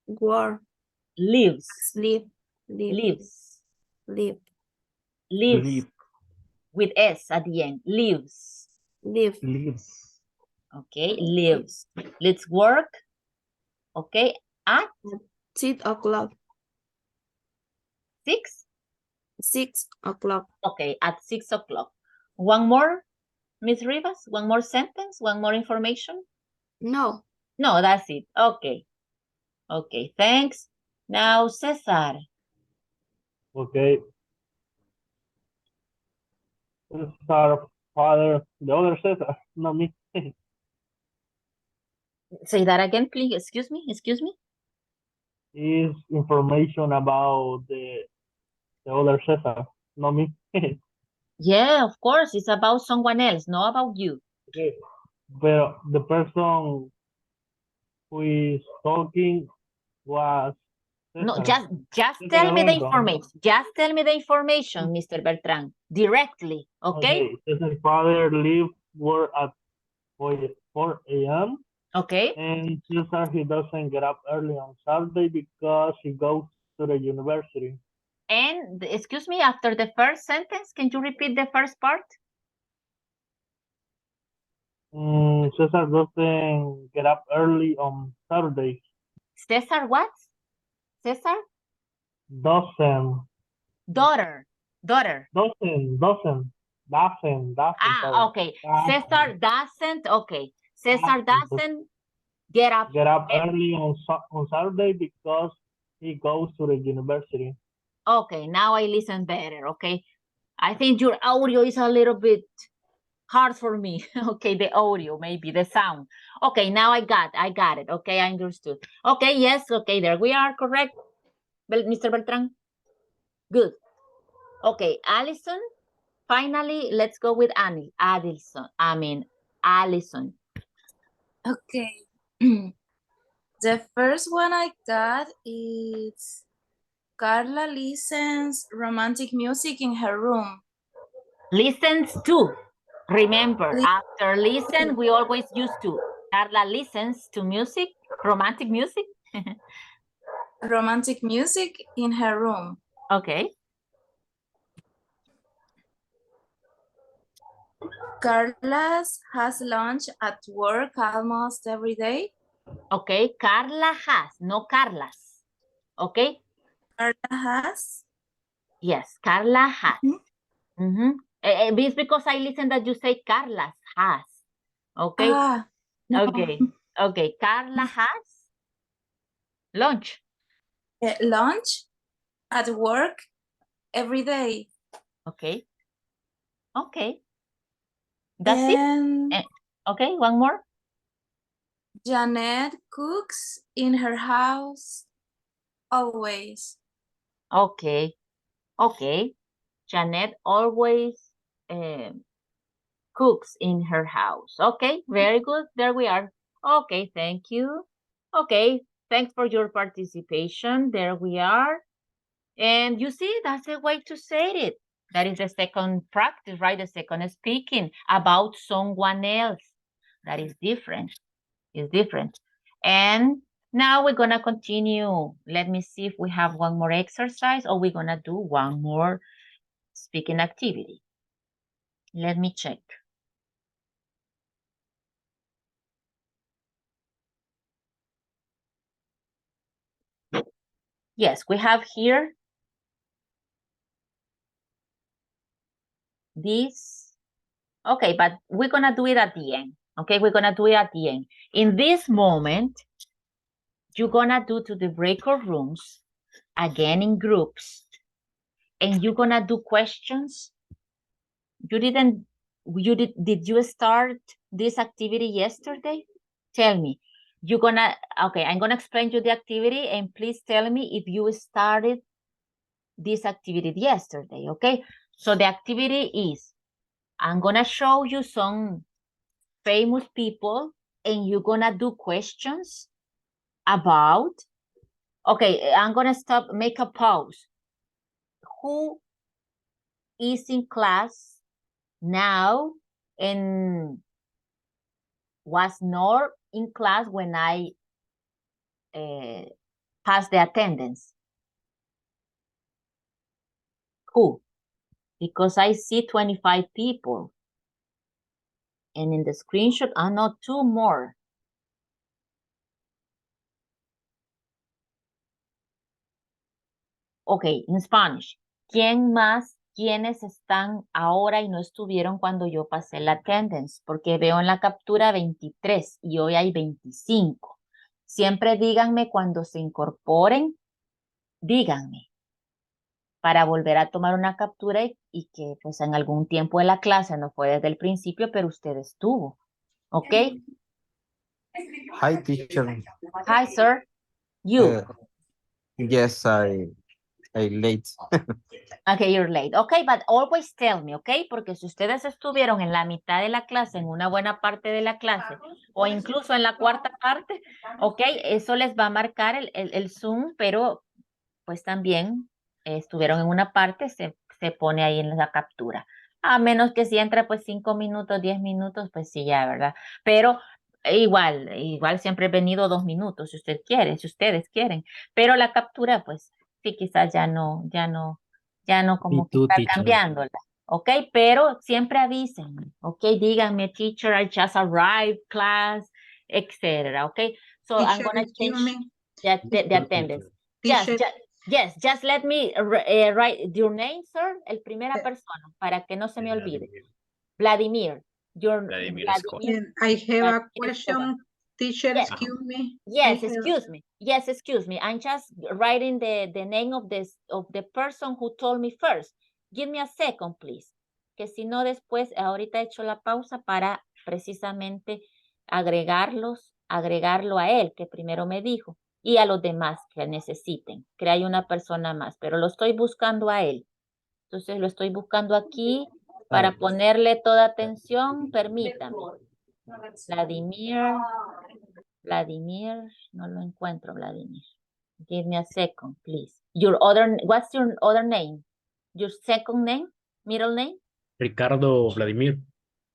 work. Lives. Lives. With S at the end. Lives. Okay, lives. Let's work. Okay, at 6 o'clock. 6? 6 o'clock. Okay, at 6 o'clock. One more, Miss Rivas? One more sentence? One more information? No. No, that's it. Okay. Okay, thanks. Now, Cesar. Okay. Cesar, father, the other Cesar, not me. Say that again, please. Excuse me. Is information about the other Cesar, not me. Yeah, of course. It's about someone else, not about you. Okay. But the person who is talking was Cesar. No, just tell me the information. Just tell me the information, Mr. Bertrand, directly, okay? Cesar's father leaves work at 4 a.m. Okay. And Cesar, he doesn't get up early on Saturday because he goes to the university. And, excuse me, after the first sentence, can you repeat the first part? Cesar doesn't get up early on Saturday. Cesar what? Cesar? Doesn't. Daughter. Doesn't. Ah, okay. Cesar doesn't, okay. Cesar doesn't get up early on Saturday because he goes to the university. Okay, now I listen better, okay? I think your audio is a little bit hard for me. Okay, the audio, maybe the sound. Okay, now I got it. Okay, I understood. Okay, yes, okay, there we are, correct. Mr. Beltran? Good. Okay, Allison. Finally, let's go with Allison. Okay. The first one I got is Carla listens romantic music in her room. Listens to. Remember, after listen, we always use to. Carla listens to music, romantic music. Romantic music in her room. Okay. Carla has lunch at work almost every day. Okay, Carla has, no Carlas. Okay? Carla has? Yes, Carla has. It's because I listen that you say Carlas has. Okay? No. Okay, Carla has lunch. Lunch at work every day. Okay. That's it? Okay, one more. Janet cooks in her house always. Okay. Janet always cooks in her house. Okay, very good. There we are. Okay, thank you. Okay, thanks for your participation. There we are. And you see, that's the way to say it. That is the second practice, right? The second speaking about someone else. That is different. It's different. And now we're going to continue. Let me see if we have one more exercise or we're going to do one more speaking activity. Let me check. Yes, we have here this. Okay, but we're going to do it at the end. Okay, we're going to do it at the end. In this moment, you're going to do to the breakout rooms, again in groups, and you're going to do questions. Did you start this activity yesterday? Tell me. Okay, I'm gonna explain you the activity and please tell me if you started this activity yesterday, okay? So the activity is, I'm gonna show you some famous people and you're gonna do questions about, okay, I'm gonna stop, make a pause. Who is in class now and was not in class when I passed the attendance? Who? Because I see 25 people. And in the screenshot, I know 2 more. Okay, in Spanish. ¿Quién más? ¿Quiénes están ahora y no estuvieron cuando yo pasé la attendance? Porque veo en la captura 23 y hoy hay 25. Siempre díganme cuando se incorporen, díganme, para volver a tomar una captura y que pues en algún tiempo de la clase, no fue desde el principio, pero usted estuvo. ¿Ok? Hi, teacher. Hi, sir. You. Yes, I late. Okay, you're late. Okay, but always tell me, okay? Porque si ustedes estuvieron en la mitad de la clase, en una buena parte de la clase, o incluso en la cuarta parte, okay, eso les va a marcar el Zoom, pero pues también estuvieron en una parte, se pone ahí en la captura. A menos que si entra pues 5 minutos, 10 minutos, pues sí, ya, ¿verdad? Pero igual siempre he venido 2 minutos, si usted quiere, si ustedes quieren. Pero la captura, pues sí, quizás ya no como que está cambiándola. ¿Ok? Pero siempre avisen, ¿ok? Díganme, teacher, I just arrived, class, etcétera, ¿ok? So I'm going to change the attendance. Yes, just let me write your name, sir, el primera persona, para que no se me olvide. Vladimir. Vladimir. I have a question, teacher, yes. excuse me. Yes, excuse me. Yes, excuse me. I'm just writing the name of the person who told me first. Give me a second, please. Que si no después, ahorita he hecho la pausa para precisamente agregarlo a él, que primero me dijo, y a los demás que necesiten, que hay una persona más, pero lo estoy buscando a él. Entonces lo estoy buscando aquí para ponerle toda atención. Permítame. Vladimir, no lo encuentro, Vladimir. Give me a second, please. What's your other name? Your second name? Middle name? Ricardo Vladimir.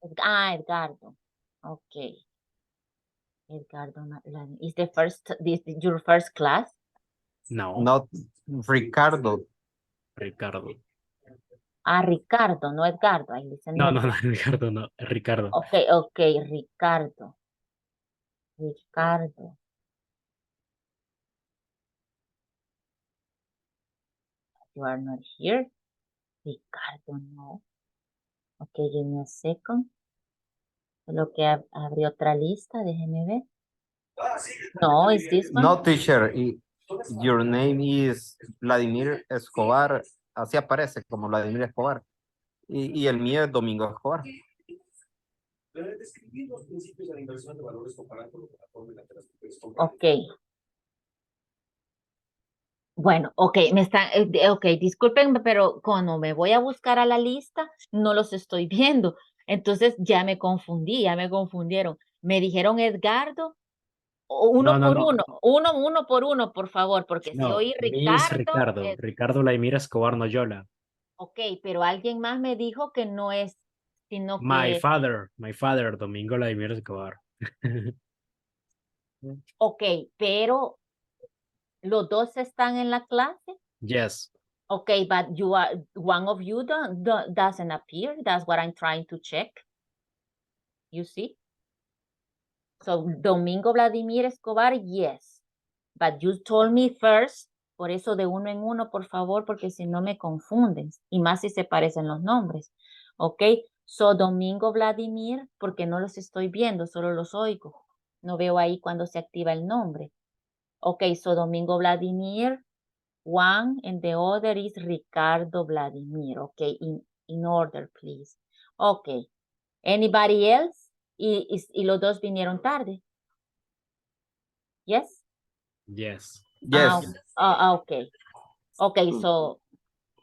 Edgardo. Okay. Edgardo, is your first class? No. Not Ricardo. Ricardo. Ricardo, no Edgardo. No, Ricardo, no, Ricardo. Okay, Ricardo. You are not here. Ricardo, no. Okay, give me a second. Solo que abrió otra lista, déjeme ver. No, is this one? No, teacher. Your name is Vladimir Escobar. Así aparece como Vladimir Escobar. Y el mío es Domingo Escobar. Ok. Bueno, ok, discúlpenme, pero cuando me voy a buscar a la lista, no los estoy viendo. Entonces ya me confundí, ya me confundieron. Me dijeron Edgardo, uno No, no, por no. uno por uno, por favor, porque si No, oí Miss Ricardo, Ricardo. Ricardo Vladimir Escobar Noyola. ok, pero alguien más me dijo que no es, sino My que, father, Domingo Vladimir Escobar. ok, pero los dos están en la clase. Yes. Okay, but you are one of you doesn't appear. That's what I'm trying to check. You see? So Domingo Vladimir Escobar, yes. But you told me first, por eso de uno en uno, por favor, porque si no me confunden. Y más si se parecen los nombres. Ok, so Domingo Vladimir, porque no los estoy viendo, solo los oigo. No veo ahí cuando se activa el nombre. Ok, so Domingo Vladimir, one, and the other is Ricardo Vladimir. Okay, in order, please. Okay. Anybody else? Y los dos vinieron tarde. Yes? Yes. Yes. Okay. Okay, so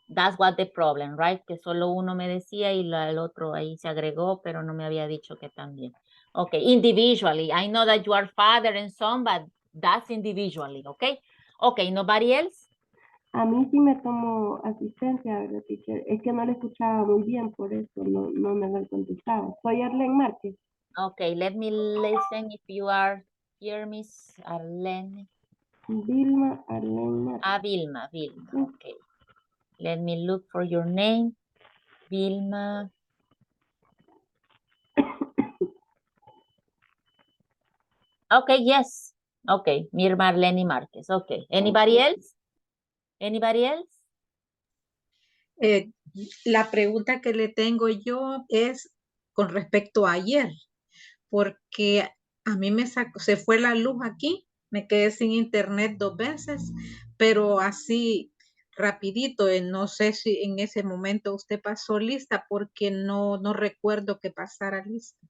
that's what the problem, right? Que solo uno me decía y el otro ahí se agregó, pero no me había dicho que también. Okay, individually. I know that you are father and son, but that's individually, okay? Okay, nobody else? A mí sí me tomó asistencia, ¿verdad, teacher? Es que no le escuchaba muy bien, por eso no me lo contestaba. Soy Arlene Márquez. Okay, let me listen if you are here, Miss Arlene. Vilma Arlene Márquez. Vilma, okay. Let me look for your name. Vilma. Okay, yes. Okay, Mir Marlene Márquez. Okay. Anybody else? Anybody else? La pregunta que le tengo yo es con respecto a ayer, porque a mí se fue la luz aquí, me quedé sin internet 2 veces, pero así rapidito, no sé si en ese momento usted pasó lista porque no recuerdo que pasara lista.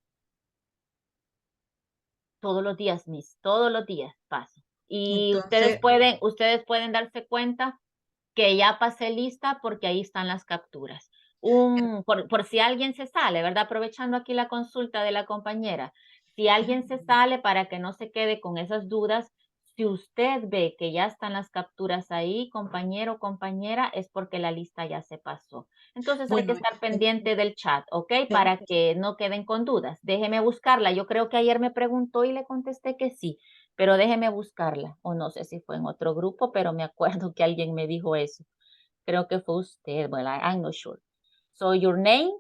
Todos los días, Miss, todos los días paso. Y Entonces, ustedes pueden darse cuenta que ya pasé lista porque ahí están las capturas. Por si alguien se sale, ¿verdad? Aprovechando aquí la consulta de la compañera. Si alguien se sale para que no se quede con esas dudas, si usted ve que ya están las capturas ahí, compañero o compañera, es porque la lista ya se pasó. Entonces hay que estar pendiente del chat, ¿ok? Para que no queden con dudas. Déjeme buscarla. Yo creo que ayer me preguntó y le contesté que sí, pero déjeme buscarla. O no sé si fue en otro grupo, pero me acuerdo que alguien me dijo eso. Creo que fue usted. Well, I'm not sure. So your name?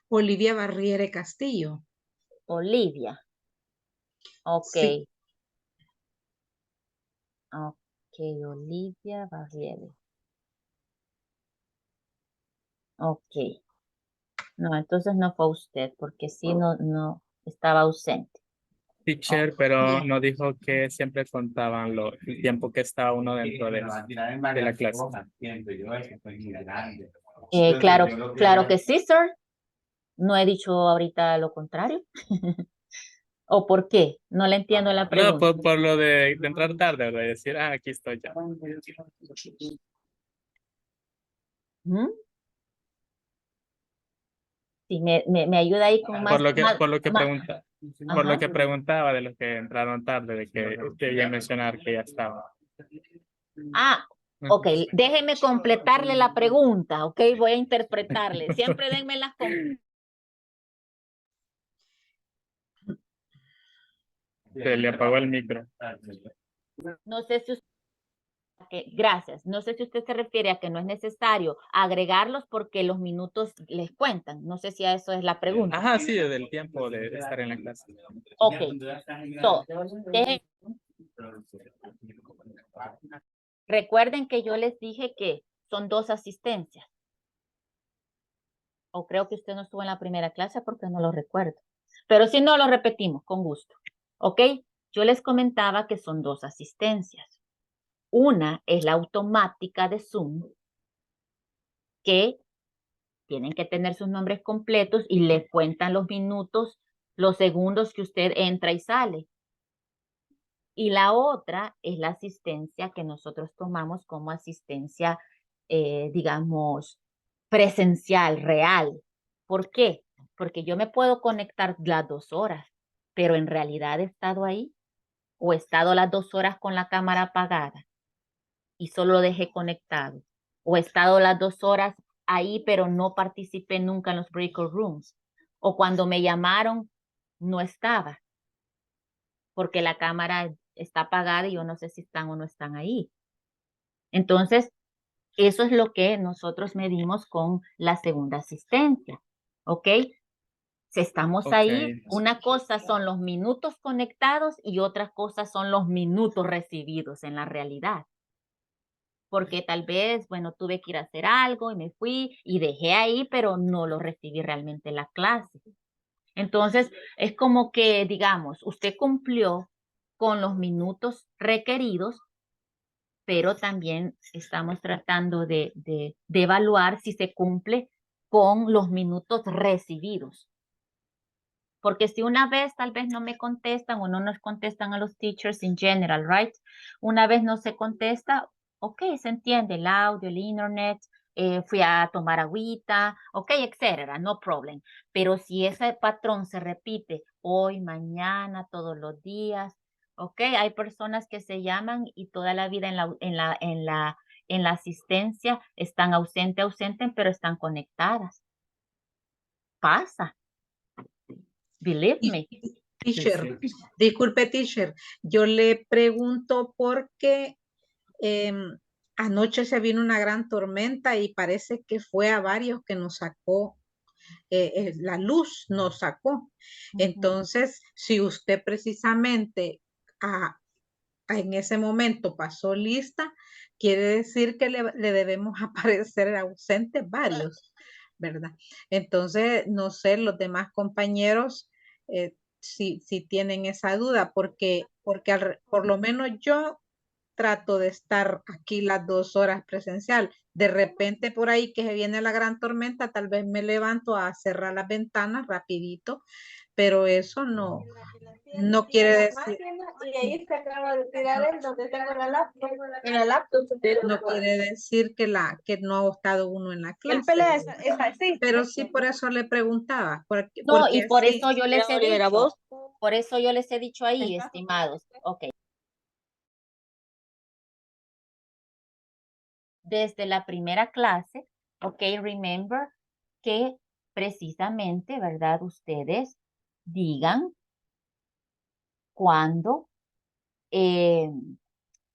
Olivia Barriere Castillo. Olivia. Ok. Sí. Ok, Olivia Barriere. Ok. No, entonces no fue usted, porque sí no estaba ausente. Teacher, pero no dijo que siempre contaban el tiempo que estaba uno dentro de la clase. Claro que sí, sir. No he dicho ahorita lo contrario. ¿O por qué? No le entiendo la pregunta. No, por lo de entrar tarde, ¿verdad? Y decir, aquí estoy ya. ¿Mm? Sí, me ayuda ahí con más. Por lo que preguntaba de los que entraron tarde, de que quería mencionar que ya estaba. Ok, déjeme completarle la pregunta, ok, voy a interpretarle. Siempre denme las Se le apagó el micro. No sé si usted, gracias. No sé si usted se refiere a que no es necesario agregarlos porque los minutos les cuentan. No sé si a eso es la pregunta. Ajá, sí, desde el tiempo de estar en la clase. Ok. So, recuerden que yo les dije que son 2 asistencias. O creo que usted no estuvo en la primera clase porque no lo recuerdo. Pero si no, lo repetimos con gusto. ¿Ok? Yo les comentaba que son 2 asistencias. Una es la automática de Zoom, que tienen que tener sus nombres completos y le cuentan los minutos, los segundos que usted entra y sale. Y la otra es la asistencia que nosotros tomamos como asistencia, digamos, presencial, real. ¿Por qué? porque yo me puedo conectar las 2 horas, pero en realidad he estado ahí o he estado las 2 horas con la cámara apagada y solo lo dejé conectado, o he estado las 2 horas ahí, pero no participé nunca en los breakout rooms, o cuando me llamaron no estaba, porque la cámara está apagada y yo no sé si están o no están ahí. Entonces, eso es lo que nosotros medimos con la segunda asistencia, ¿ok? Si estamos ahí, una cosa son los minutos conectados y otra cosa son los minutos recibidos en la realidad. Porque tal vez, bueno, tuve que ir a hacer algo y me fui y dejé ahí, pero no lo recibí realmente en la clase. Entonces, es como que, digamos, usted cumplió con los minutos requeridos, pero también estamos tratando de evaluar si se cumple con los minutos recibidos. Porque si una vez tal vez no me contestan o no nos contestan a los teachers in general, right? Una vez no se contesta, ok, se entiende, el audio, el internet, fui a tomar agüita, ok, etcétera, no problem. Pero si ese patrón se repite hoy, mañana, todos los días, ok, hay personas que se llaman y toda la vida en la asistencia están ausente, pero están conectadas. Pasa. Believe me. Teacher, disculpe, teacher, yo le pregunto porque anoche se vino una gran tormenta y parece que fue a varios que nos sacó, la luz nos sacó. Entonces, si usted precisamente en ese momento pasó lista, quiere decir que le debemos aparecer ausentes varios, ¿verdad? Entonces, no sé, los demás compañeros si tienen esa duda, porque por lo menos yo trato de estar aquí las 2 horas presencial. De repente por ahí que se viene la gran tormenta, tal vez me levanto a cerrar las ventanas rapidito, pero eso no quiere decir. Y ahí se acaba de tirar el donde tengo la laptop. En la laptop. No quiere decir que no ha estado uno en la clase. El pelea sí. Pero sí, por eso le preguntaba. No, y por sí. eso yo les he Olivera, dicho, vos. por eso yo les he dicho ahí, estimados, ok. Desde la primera clase, ok, remember que precisamente, ¿verdad? Ustedes digan cuando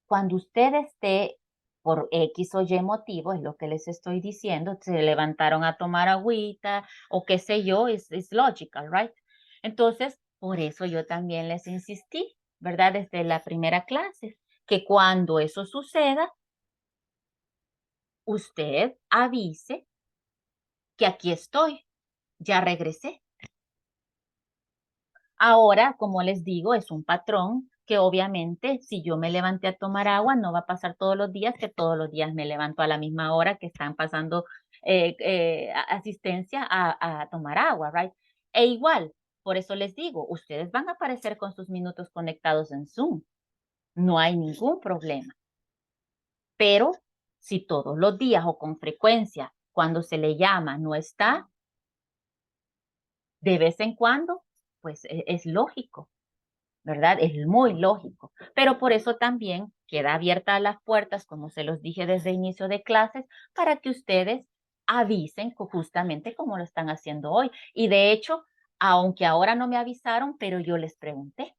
usted esté por X o Y motivo, es lo que les estoy diciendo, se levantaron a tomar agüita o qué sé yo, es logical, right? Entonces, por eso yo también les insistí, ¿verdad? Desde la primera clase, que cuando eso suceda, usted avise que aquí estoy, ya regresé. Ahora, como les digo, es un patrón que obviamente si yo me levanté a tomar agua, no va a pasar todos los días, que todos los días me levanto a la misma hora que están pasando asistencia a tomar agua, right? E igual, por eso les digo, ustedes van a aparecer con sus minutos conectados en Zoom. No hay ningún problema. Pero si todos los días o con frecuencia, cuando se le llama, no está, de vez en cuando, pues es lógico, ¿verdad? Es muy lógico. Pero por eso también queda abiertas las puertas, como se los dije desde el inicio de clases, para que ustedes avisen justamente como lo están haciendo hoy. Y de hecho, aunque ahora no me avisaron, pero yo les pregunté.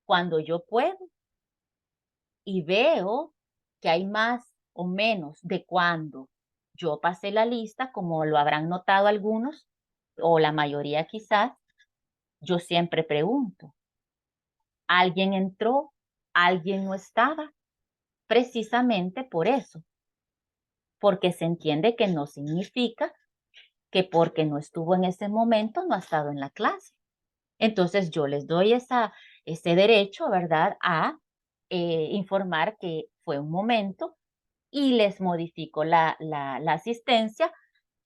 Cuando yo puedo y veo que hay más o menos de cuando yo pasé la lista, como lo habrán notado algunos, o la mayoría quizás, yo siempre pregunto, ¿alguien entró? ¿Alguien no estaba? Precisamente por eso, porque se entiende que no significa que porque no estuvo en ese momento no ha estado en la clase. Entonces yo les doy ese derecho, ¿verdad?, a informar que fue un momento y les modifico la asistencia,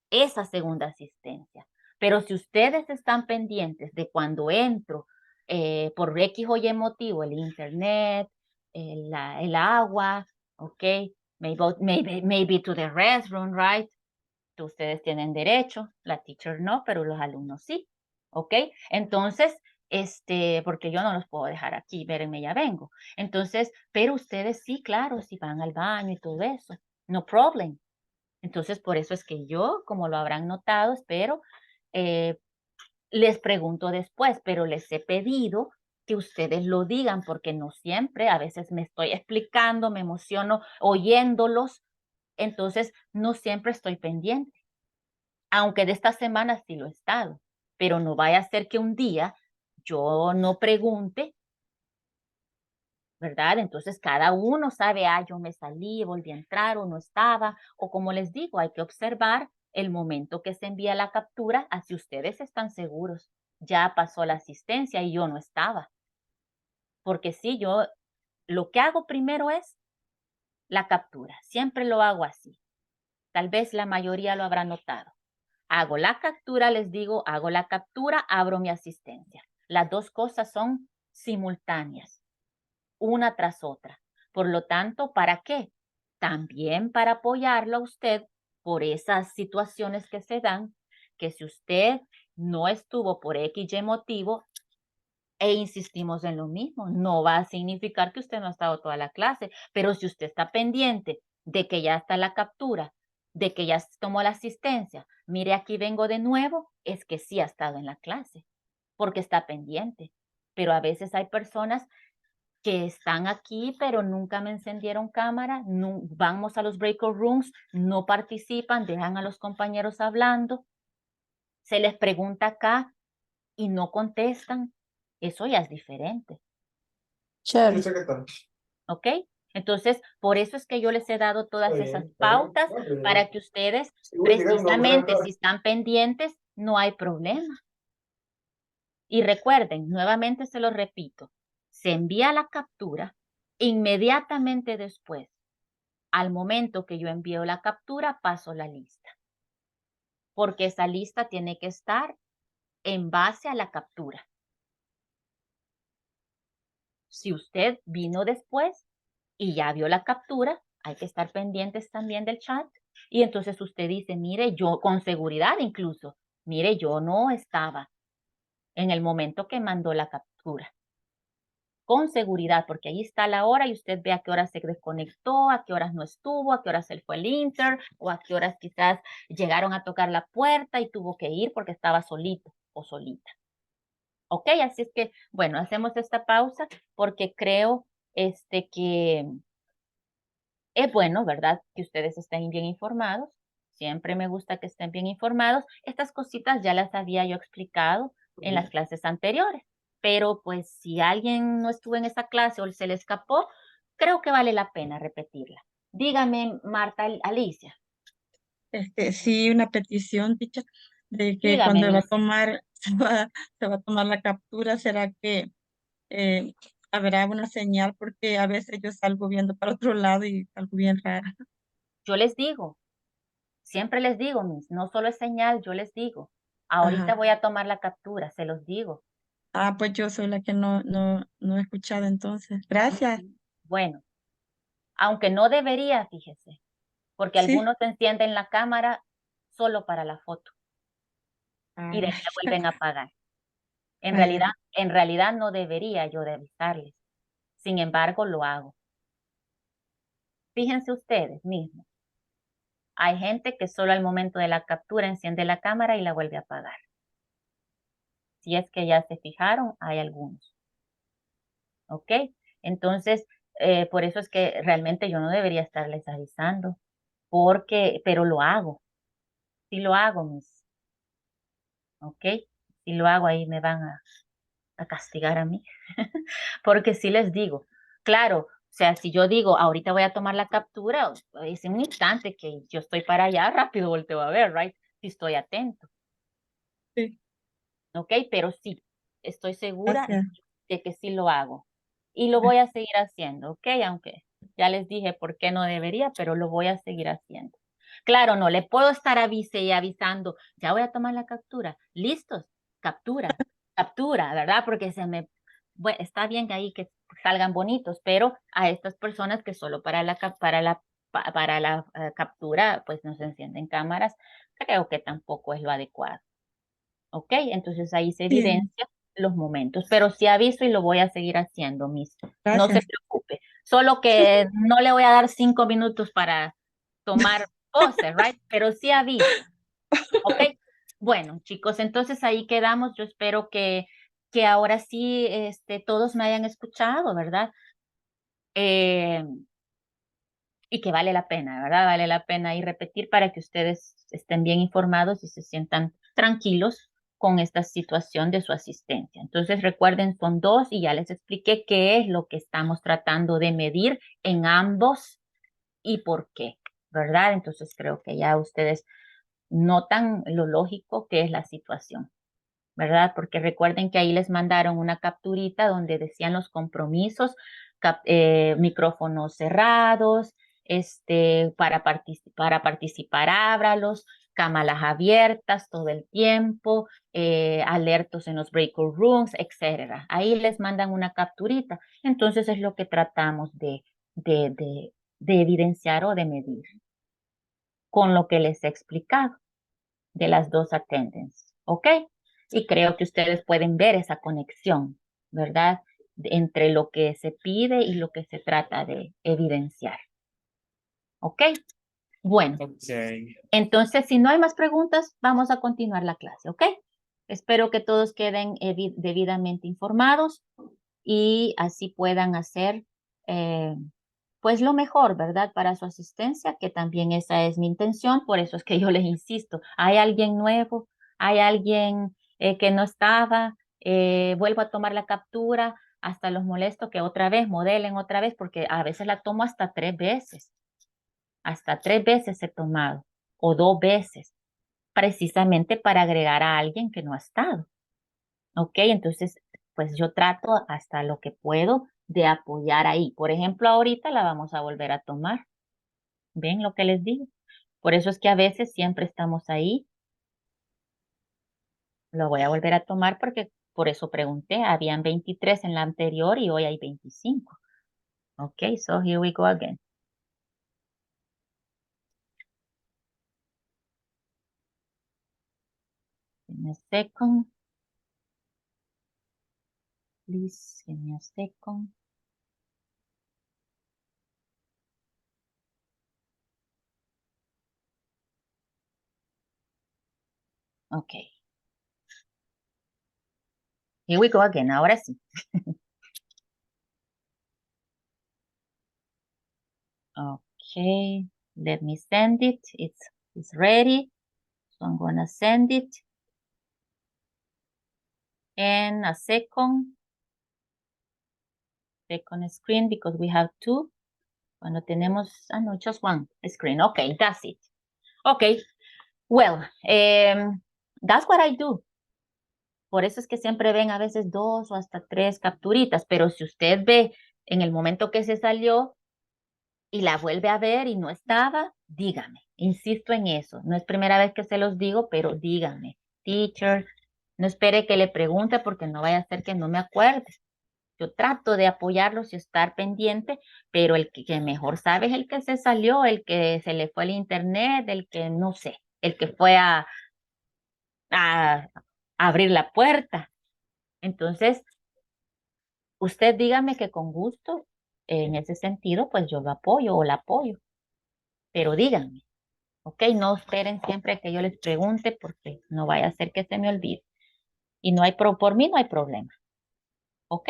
esa segunda asistencia. Pero si ustedes están pendientes de cuando entro por X o Y motivo, el internet, el agua, ok, maybe to the restroom, right? Ustedes tienen derecho, la teacher no, pero los alumnos sí. ¿Ok? Entonces, porque yo no los puedo dejar aquí, espérenme, ya vengo. Entonces, pero ustedes sí, claro, si van al baño y todo eso, no problem. Entonces, por eso es que yo, como lo habrán notado, espero, les pregunto después, pero les he pedido que ustedes lo digan porque no siempre, a veces me estoy explicando, me emociono oyéndolos, entonces no siempre estoy pendiente. Aunque de esta semana sí lo he estado, pero no vaya a ser que un día yo no pregunte, ¿verdad? Entonces cada uno sabe, yo me salí, volví a entrar o no estaba, o como les digo, hay que observar el momento que se envía la captura, así ustedes están seguros. Ya pasó la asistencia y yo no estaba. Porque sí, yo lo que hago primero es la captura. Siempre lo hago así. Tal vez la mayoría lo habrá notado. Hago la captura, les digo, hago la captura, abro mi asistencia. Las dos cosas son simultáneas, una tras otra. Por lo tanto, ¿para qué? También para apoyarlo a usted por esas situaciones que se dan, que si usted no estuvo por X y motivo, e insistimos en lo mismo, no va a significar que usted no ha estado toda la clase, pero si usted está pendiente de que ya está la captura, de que ya tomó la asistencia, mire, aquí vengo de nuevo, es que sí ha estado en la clase, porque está pendiente. Pero a veces hay personas que están aquí, pero nunca me encendieron cámara, no, vamos a los breakout rooms, no participan, dejan a los compañeros hablando, se les pregunta acá y no contestan. Eso ya es diferente. Sure. ¿Ok? Entonces, por eso es que yo les he dado todas esas pautas para que ustedes, precisamente, si están pendientes, no hay problema. Y recuerden, nuevamente se lo repito, se envía la captura inmediatamente después. Al momento que yo envío la captura, paso la lista. Porque esa lista tiene que estar en base a la captura. Si usted vino después y ya vio la captura, hay que estar pendientes también del chat. Y entonces usted dice, mire, yo con seguridad incluso, mire, yo no estaba en el momento que mandó la captura. Con seguridad, porque ahí está la hora y usted ve a qué hora se desconectó, a qué horas no estuvo, a qué horas se fue el inter, o a qué horas quizás llegaron a tocar la puerta y tuvo que ir porque estaba solito o solita. Ok, así es que, bueno, hacemos esta pausa porque creo que es bueno, ¿verdad? Que ustedes estén bien informados. Siempre me gusta que estén bien informados. Estas cositas ya las había yo explicado en las clases anteriores. Pero pues si alguien no estuvo en esa clase o se le escapó, creo que vale la pena repetirla. Dígame, Marta Alicia. Sí, una petición, teacher, de que Dígame, cuando va a Miss. tomar, se va a tomar la captura, ¿será que habrá una señal? Porque a veces yo salgo viendo para otro lado y algo bien raro. Yo les digo, siempre les digo, Miss, no solo es señal, yo les digo. Ahorita Ajá. voy a tomar la captura, se los digo. Pues yo soy la que no he escuchado entonces. Gracias. Bueno, aunque no debería, fíjese, porque Sí. algunos encienden la cámara solo para la foto y de ahí la vuelven a apagar. En realidad no debería yo de avisarles. Sin embargo, lo hago. Fíjense ustedes mismos. Hay gente que solo al momento de la captura enciende la cámara y la vuelve a apagar. Si es que ya se fijaron, hay algunos. ¿Ok? Entonces, por eso es que realmente yo no debería estarles avisando, pero lo hago. Sí lo hago, mis. ¿Ok? Si lo hago, ahí me van a castigar a mí. Porque sí les digo, claro, o sea, si yo digo, ahorita voy a tomar la captura, es en un instante que yo estoy para allá, rápido volteo a ver, right? Si estoy atento. Sí. ¿Ok? Pero sí, estoy segura Gracias. de que sí lo hago. Y lo voy a seguir haciendo, ¿ok? Aunque ya les dije por qué no debería, pero lo voy a seguir haciendo. Claro, no le puedo estar avisando, ya voy a tomar la captura. ¿Listos? Captura, captura, ¿verdad? Porque está bien ahí que salgan bonitos, pero a estas personas que solo para la para la captura, pues no se encienden cámaras, creo que tampoco es lo adecuado. ¿Ok? Entonces ahí se Bien. evidencia los momentos, pero sí aviso y lo voy a seguir haciendo, Miss. No se Gracias. preocupe. Solo que no le voy a dar 5 minutos para tomar pose, right? Pero sí aviso. ¿Ok? Bueno, chicos, entonces ahí quedamos. Yo espero que ahora sí todos me hayan escuchado, ¿verdad? Y que vale la pena, ¿verdad? Vale la pena ahí repetir para que ustedes estén bien informados y se sientan tranquilos con esta situación de su asistencia. Entonces recuerden, son 2 y ya les expliqué qué es lo que estamos tratando de medir en ambos y por qué, ¿verdad? Entonces creo que ya ustedes notan lo lógico que es la situación, ¿verdad? Porque recuerden que ahí les mandaron una capturita donde decían los compromisos, micrófonos cerrados, para participar, ábralos, cámaras abiertas todo el tiempo, alertos en los breakout rooms, etcétera. Ahí les mandan una capturita. Entonces es lo que tratamos de evidenciar o de medir con lo que les he explicado de las 2 attendances, ¿ok? Y creo que ustedes pueden ver esa conexión, ¿verdad? Entre lo que se pide y lo que se trata de evidenciar. ¿Ok? Bueno, entonces si no hay más preguntas, vamos a continuar la clase, ¿ok? Espero que todos queden debidamente informados y así puedan hacer pues lo mejor, ¿verdad? Para su asistencia, que también esa es mi intención, por eso es que yo les insisto, hay alguien nuevo, hay alguien que no estaba, vuelvo a tomar la captura, hasta los molesto que otra vez, modelen otra vez, porque a veces la tomo hasta 3 veces he tomado, o 2 veces, precisamente para agregar a alguien que no ha estado. ¿Ok? Entonces, pues yo trato hasta lo que puedo de apoyar ahí. Por ejemplo, ahorita la vamos a volver a tomar. ¿Ven lo que les digo? Por eso es que a veces siempre estamos ahí. Lo voy a volver a tomar porque por eso pregunté. Habían 23 en la anterior y hoy hay 25. Ok, so here we go again. Give me a second. Please give me a second. Ok. Here we go again. Ahora sí. Okay. Let me send it. It's ready. So I'm going to send it. And a second screen because we have 2. Cuando tenemos, no, just 1 screen. Okay, that's it. Okay, well, that's what I do. Por eso es que siempre ven a veces 2 o hasta 3 capturitas, pero si usted ve en el momento que se salió y la vuelve a ver y no estaba, dígame. Insisto en eso. No es primera vez que se los digo, pero dígame. Teacher, no espere que le pregunte porque no vaya a ser que no me acuerde. Yo trato de apoyarlos y estar pendiente, pero el que mejor sabe es el que se salió, el que se le fue el internet, el que no sé, el que fue a abrir la puerta. Entonces, usted dígame que con gusto, en ese sentido, pues yo lo apoyo o la apoyo, pero díganme, ¿ok? No esperen siempre que yo les pregunte porque no vaya a ser que se me olvide. Y no hay por mí no hay problema, ¿ok?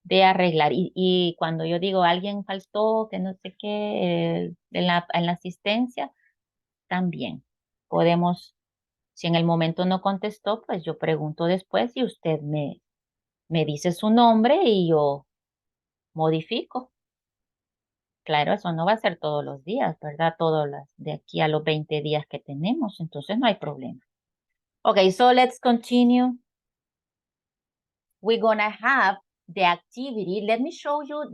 De arreglar. Y cuando yo digo alguien faltó, que no sé qué, en la asistencia, también podemos, si en el momento no contestó, pues yo pregunto después y usted me dice su nombre y yo modifico. Claro, eso no va a ser todos los días, ¿verdad? De aquí a los 20 días que tenemos, entonces no hay problema. Okay, so let's continue. We're gonna have the activity. Let me show you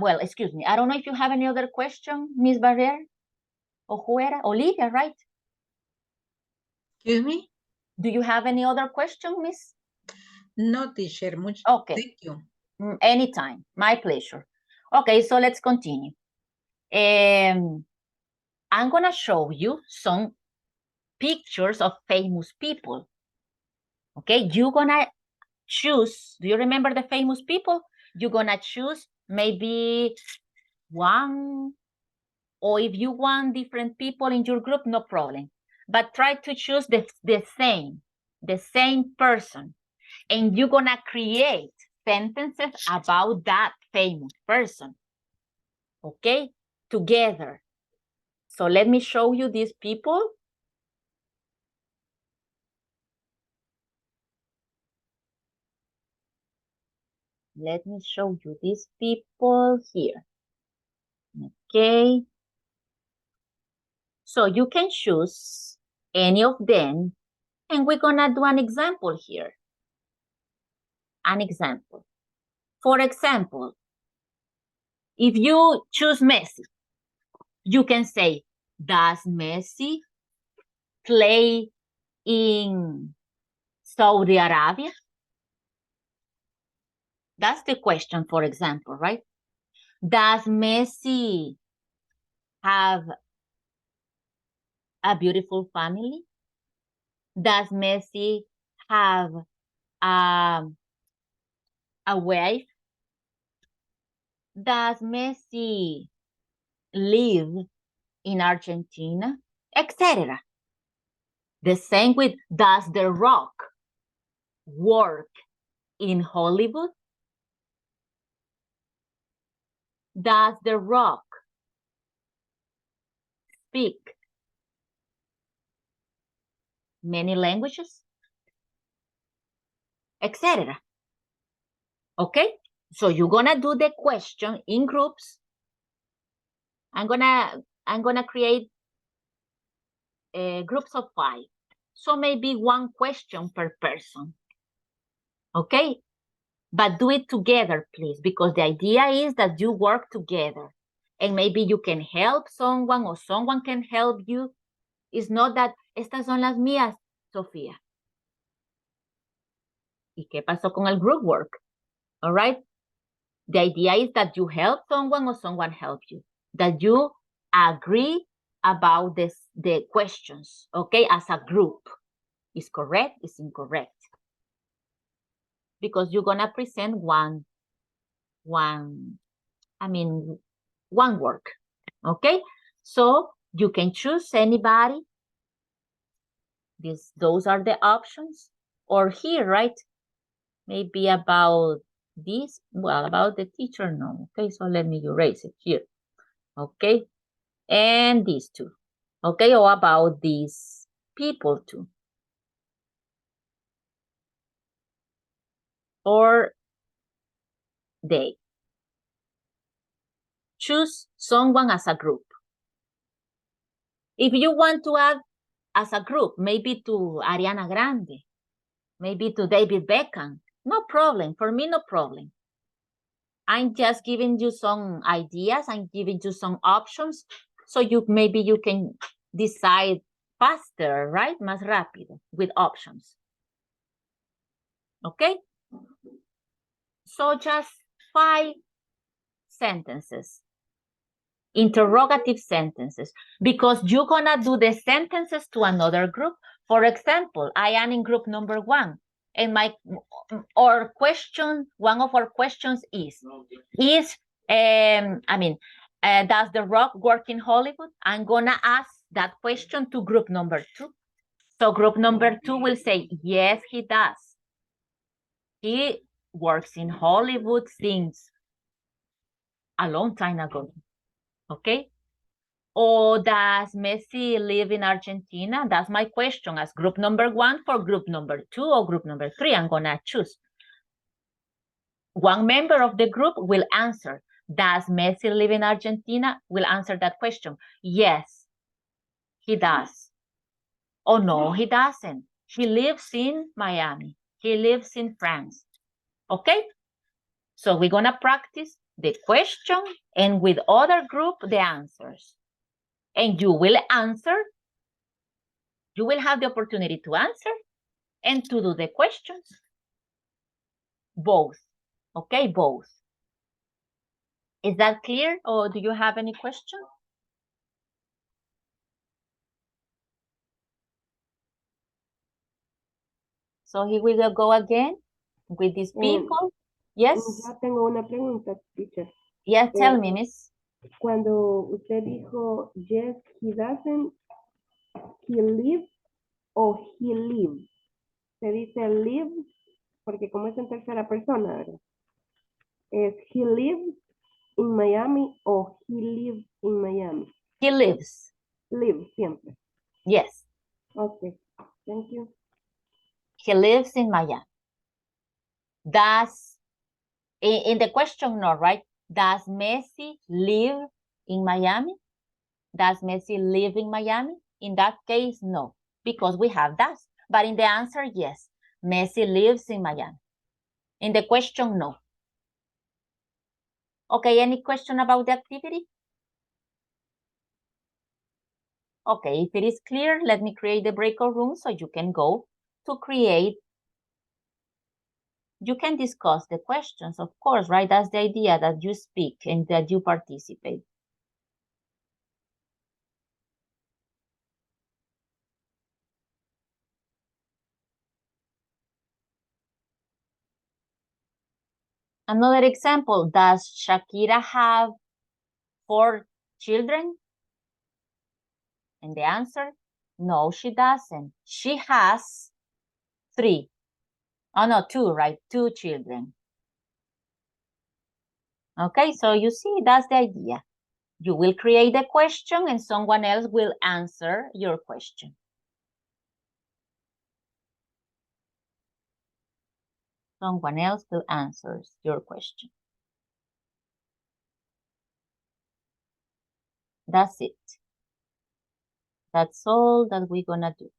well, excuse me. I don't know if you have any other question, Miss Barrier, or whoever, Olivia, right? Excuse me? Do you have any other question, Miss? No, teacher. Okay. Thank you. Anytime, my pleasure. Okay, so let's continue. I'm gonna show you some pictures of famous people. Okay, you're gonna choose, do you remember the famous people? You're gonna choose maybe one, or if you want different people in your group, no problem. But try to choose the same person. And you're gonna create sentences about that famous person. Okay, together. So let me show you these people. Let me show you these people here. Okay. So you can choose any of them, and we're gonna do an example here. An example. For example, if you choose Messi, you can say, does Messi play in Saudi Arabia? That's the question, for example, right? Does Messi have a beautiful family? Does Messi have a wife? Does Messi live in Argentina? Etc. The same with, does The Rock work in Hollywood? Does The Rock speak many languages? Etc. Okay, so you're gonna do the question in groups. I'm gonna create groups of 5. So maybe one question per person. Okay, but do it together, please, because the idea is that you work together, and maybe you can help someone or someone can help you. It's not that estas son las mías, Sofía. ¿Y qué pasó con el group work? All right. The idea is that you help someone or someone help you, that you agree about the questions, okay, as a group. Is correct, is incorrect. Because you're gonna present one work, okay? So you can choose anybody. Those are the options. Or here, right? Maybe about this, well, about the teacher, no. Okay, so let me erase it here. Okay, and these two. Okay, or about these people too. Or they. Choose someone as a group. If you want to add as a group, maybe to Ariana Grande, maybe to David Beckham, no problem. For me, no problem. I'm just giving you some ideas. I'm giving you some options. So maybe you can decide faster, right? Más rápido with options. Okay? So just 5 sentences. Interrogative sentences, because you're gonna do the sentences to another group. For example, I am in group number 1, and one of our questions is does The Rock work in Hollywood? I'm gonna ask that question to group number 2. So group number 2 will say, yes, he does. He works in Hollywood since a long time ago. Okay? Or does Messi live in Argentina? That's my question as group number 1 for group number 2 or group number 3. I'm gonna choose. One member of the group will answer. Does Messi live in Argentina? Will answer that question. Yes, he does. Oh no, he doesn't. He lives in Miami. He lives in France. Okay? So we're gonna practice the question and with other group, the answers. And you will answer. You will have the opportunity to answer and to do the questions. Both. Okay, both. Is that clear, or do you have any question? So here we will go again with these people. Yes? Ya tengo una pregunta, teacher. Yes, tell me, miss. Cuando usted dijo, yes, he doesn't, he lives o he lives. Se dice lives porque como es en tercera persona, ¿verdad? Es he lives in Miami o he lives in Miami. He lives. Lives siempre. Yes. Okay, thank you. He lives in Miami. Does, in the question, no, right? Does Messi live in Miami? Does Messi live in Miami? In that case, no, because we have does. But in the answer, yes, Messi lives in Miami. In the question, no. Okay, any question about the activity? Okay, if it is clear, let me create the breakout room so you can go to create. You can discuss the questions, of course, right? That's the idea, that you speak and that you participate. Another example, does Shakira have 4 children? And the answer, no, she doesn't. She has 3. Oh, no, 2, right? 2 children. Okay, so you see, that's the idea. You will create the question and someone else will answer your question. Someone else will answer your question. That's it. That's all that we're gonna do.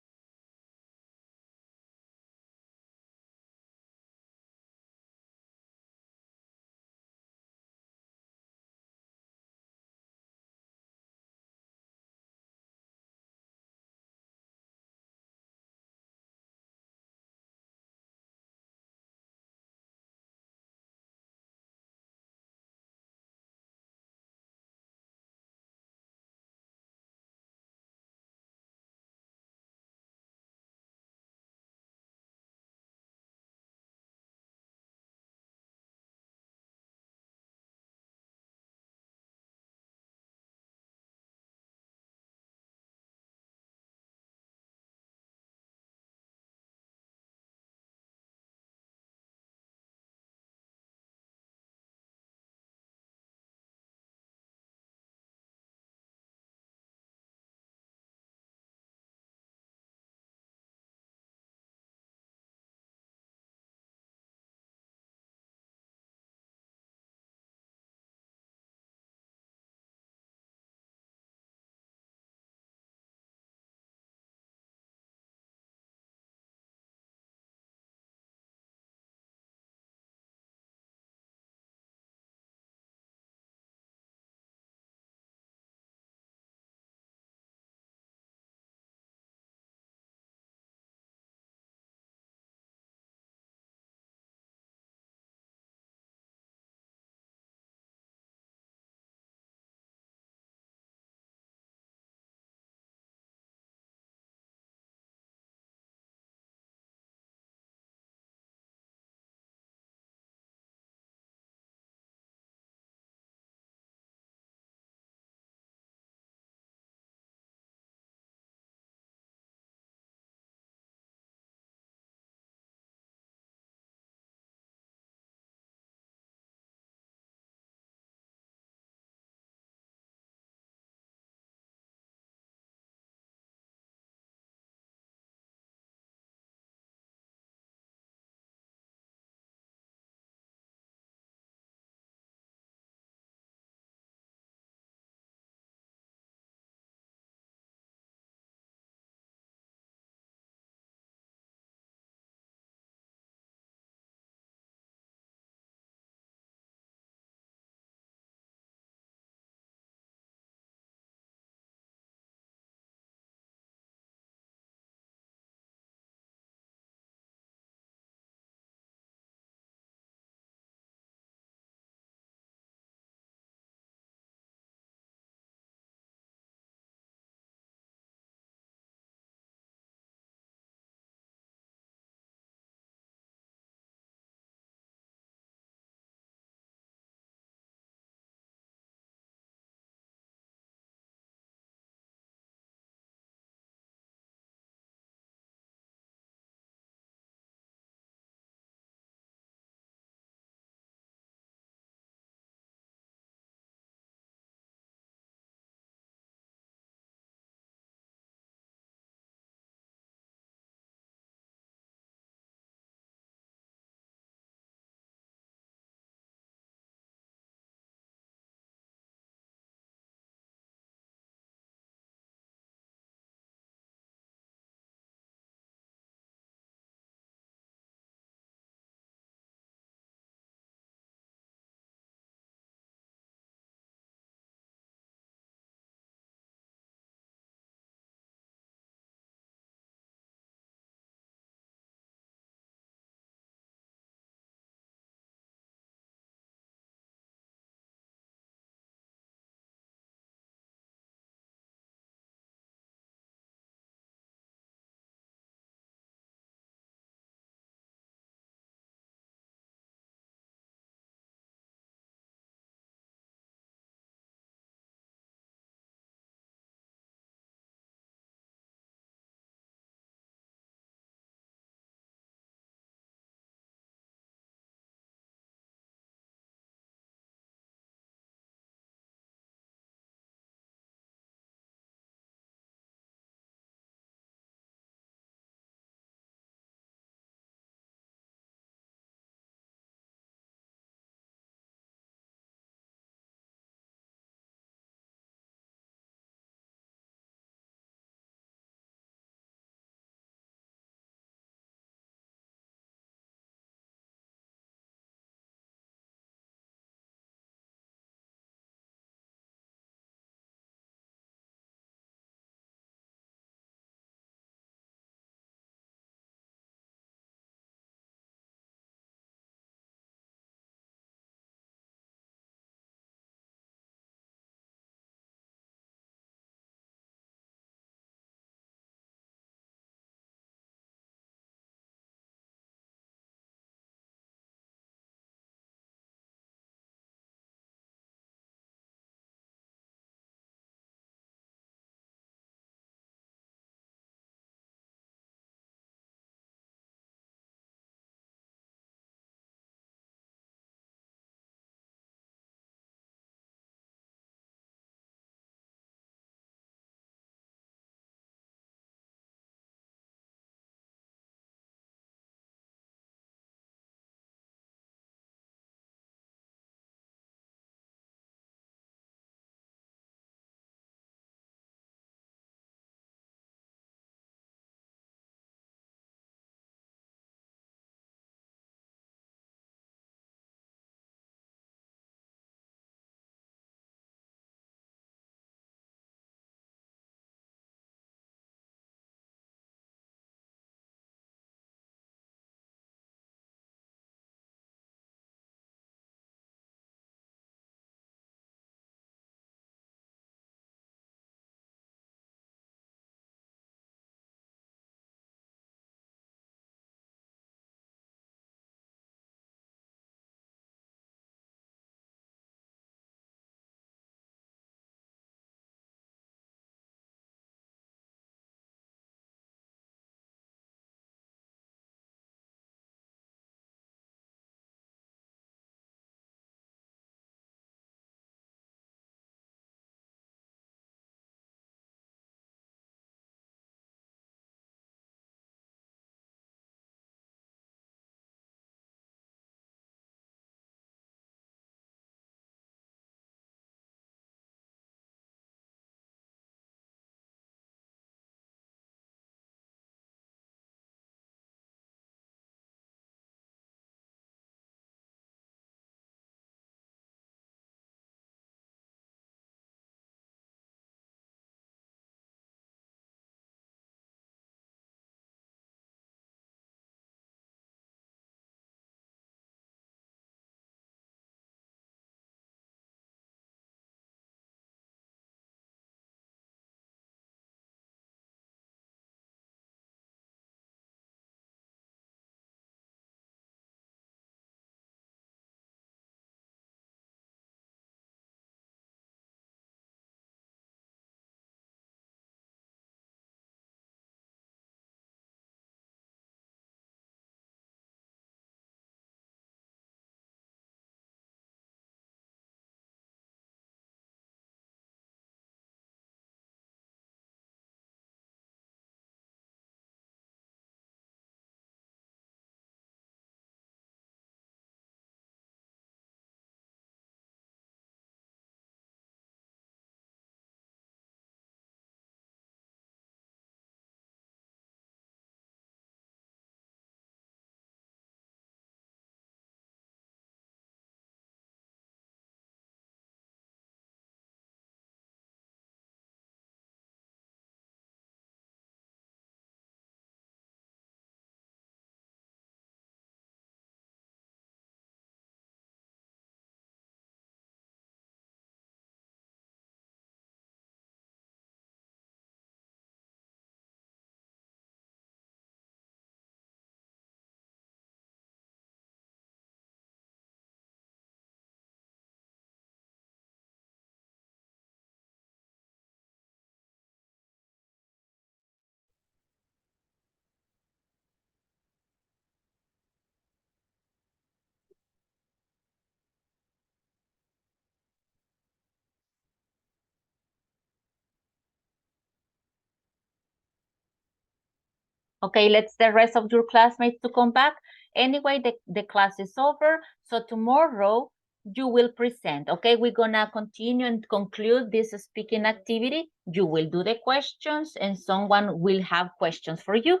Okay, let's the rest of your classmates to come back. Anyway, the class is over. So tomorrow you will present. Okay, we're gonna continue and conclude this speaking activity. You will do the questions and someone will have questions for you.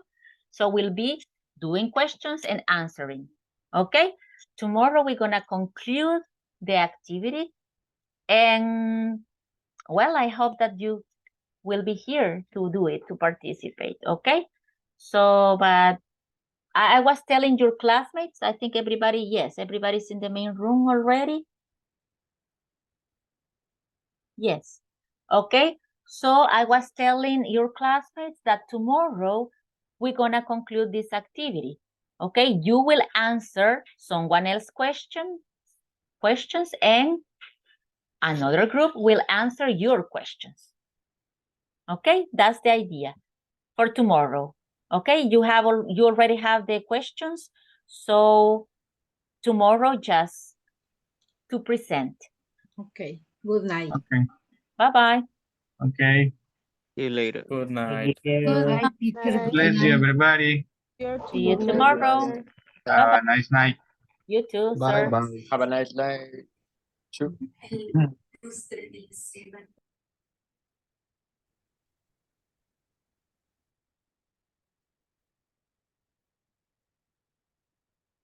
So we'll be doing questions and answering. Okay, tomorrow we're gonna conclude the activity. And well, I hope that you will be here to do it, to participate, okay? So, but I was telling your classmates, I think everybody, yes, everybody's in the main room already. Yes, okay. So I was telling your classmates that tomorrow we're gonna conclude this activity, okay? You will answer someone else's questions and another group will answer your questions. Okay, that's the idea for tomorrow. Okay, you already have the questions, so tomorrow just to present. Okay, good night. Okay. Bye-bye. Okay. See you later. Good night. Good night, teacher. Bless you, everybody. See you tomorrow. Have a nice night. You too, Bye sir. bye. Have a nice night. Too.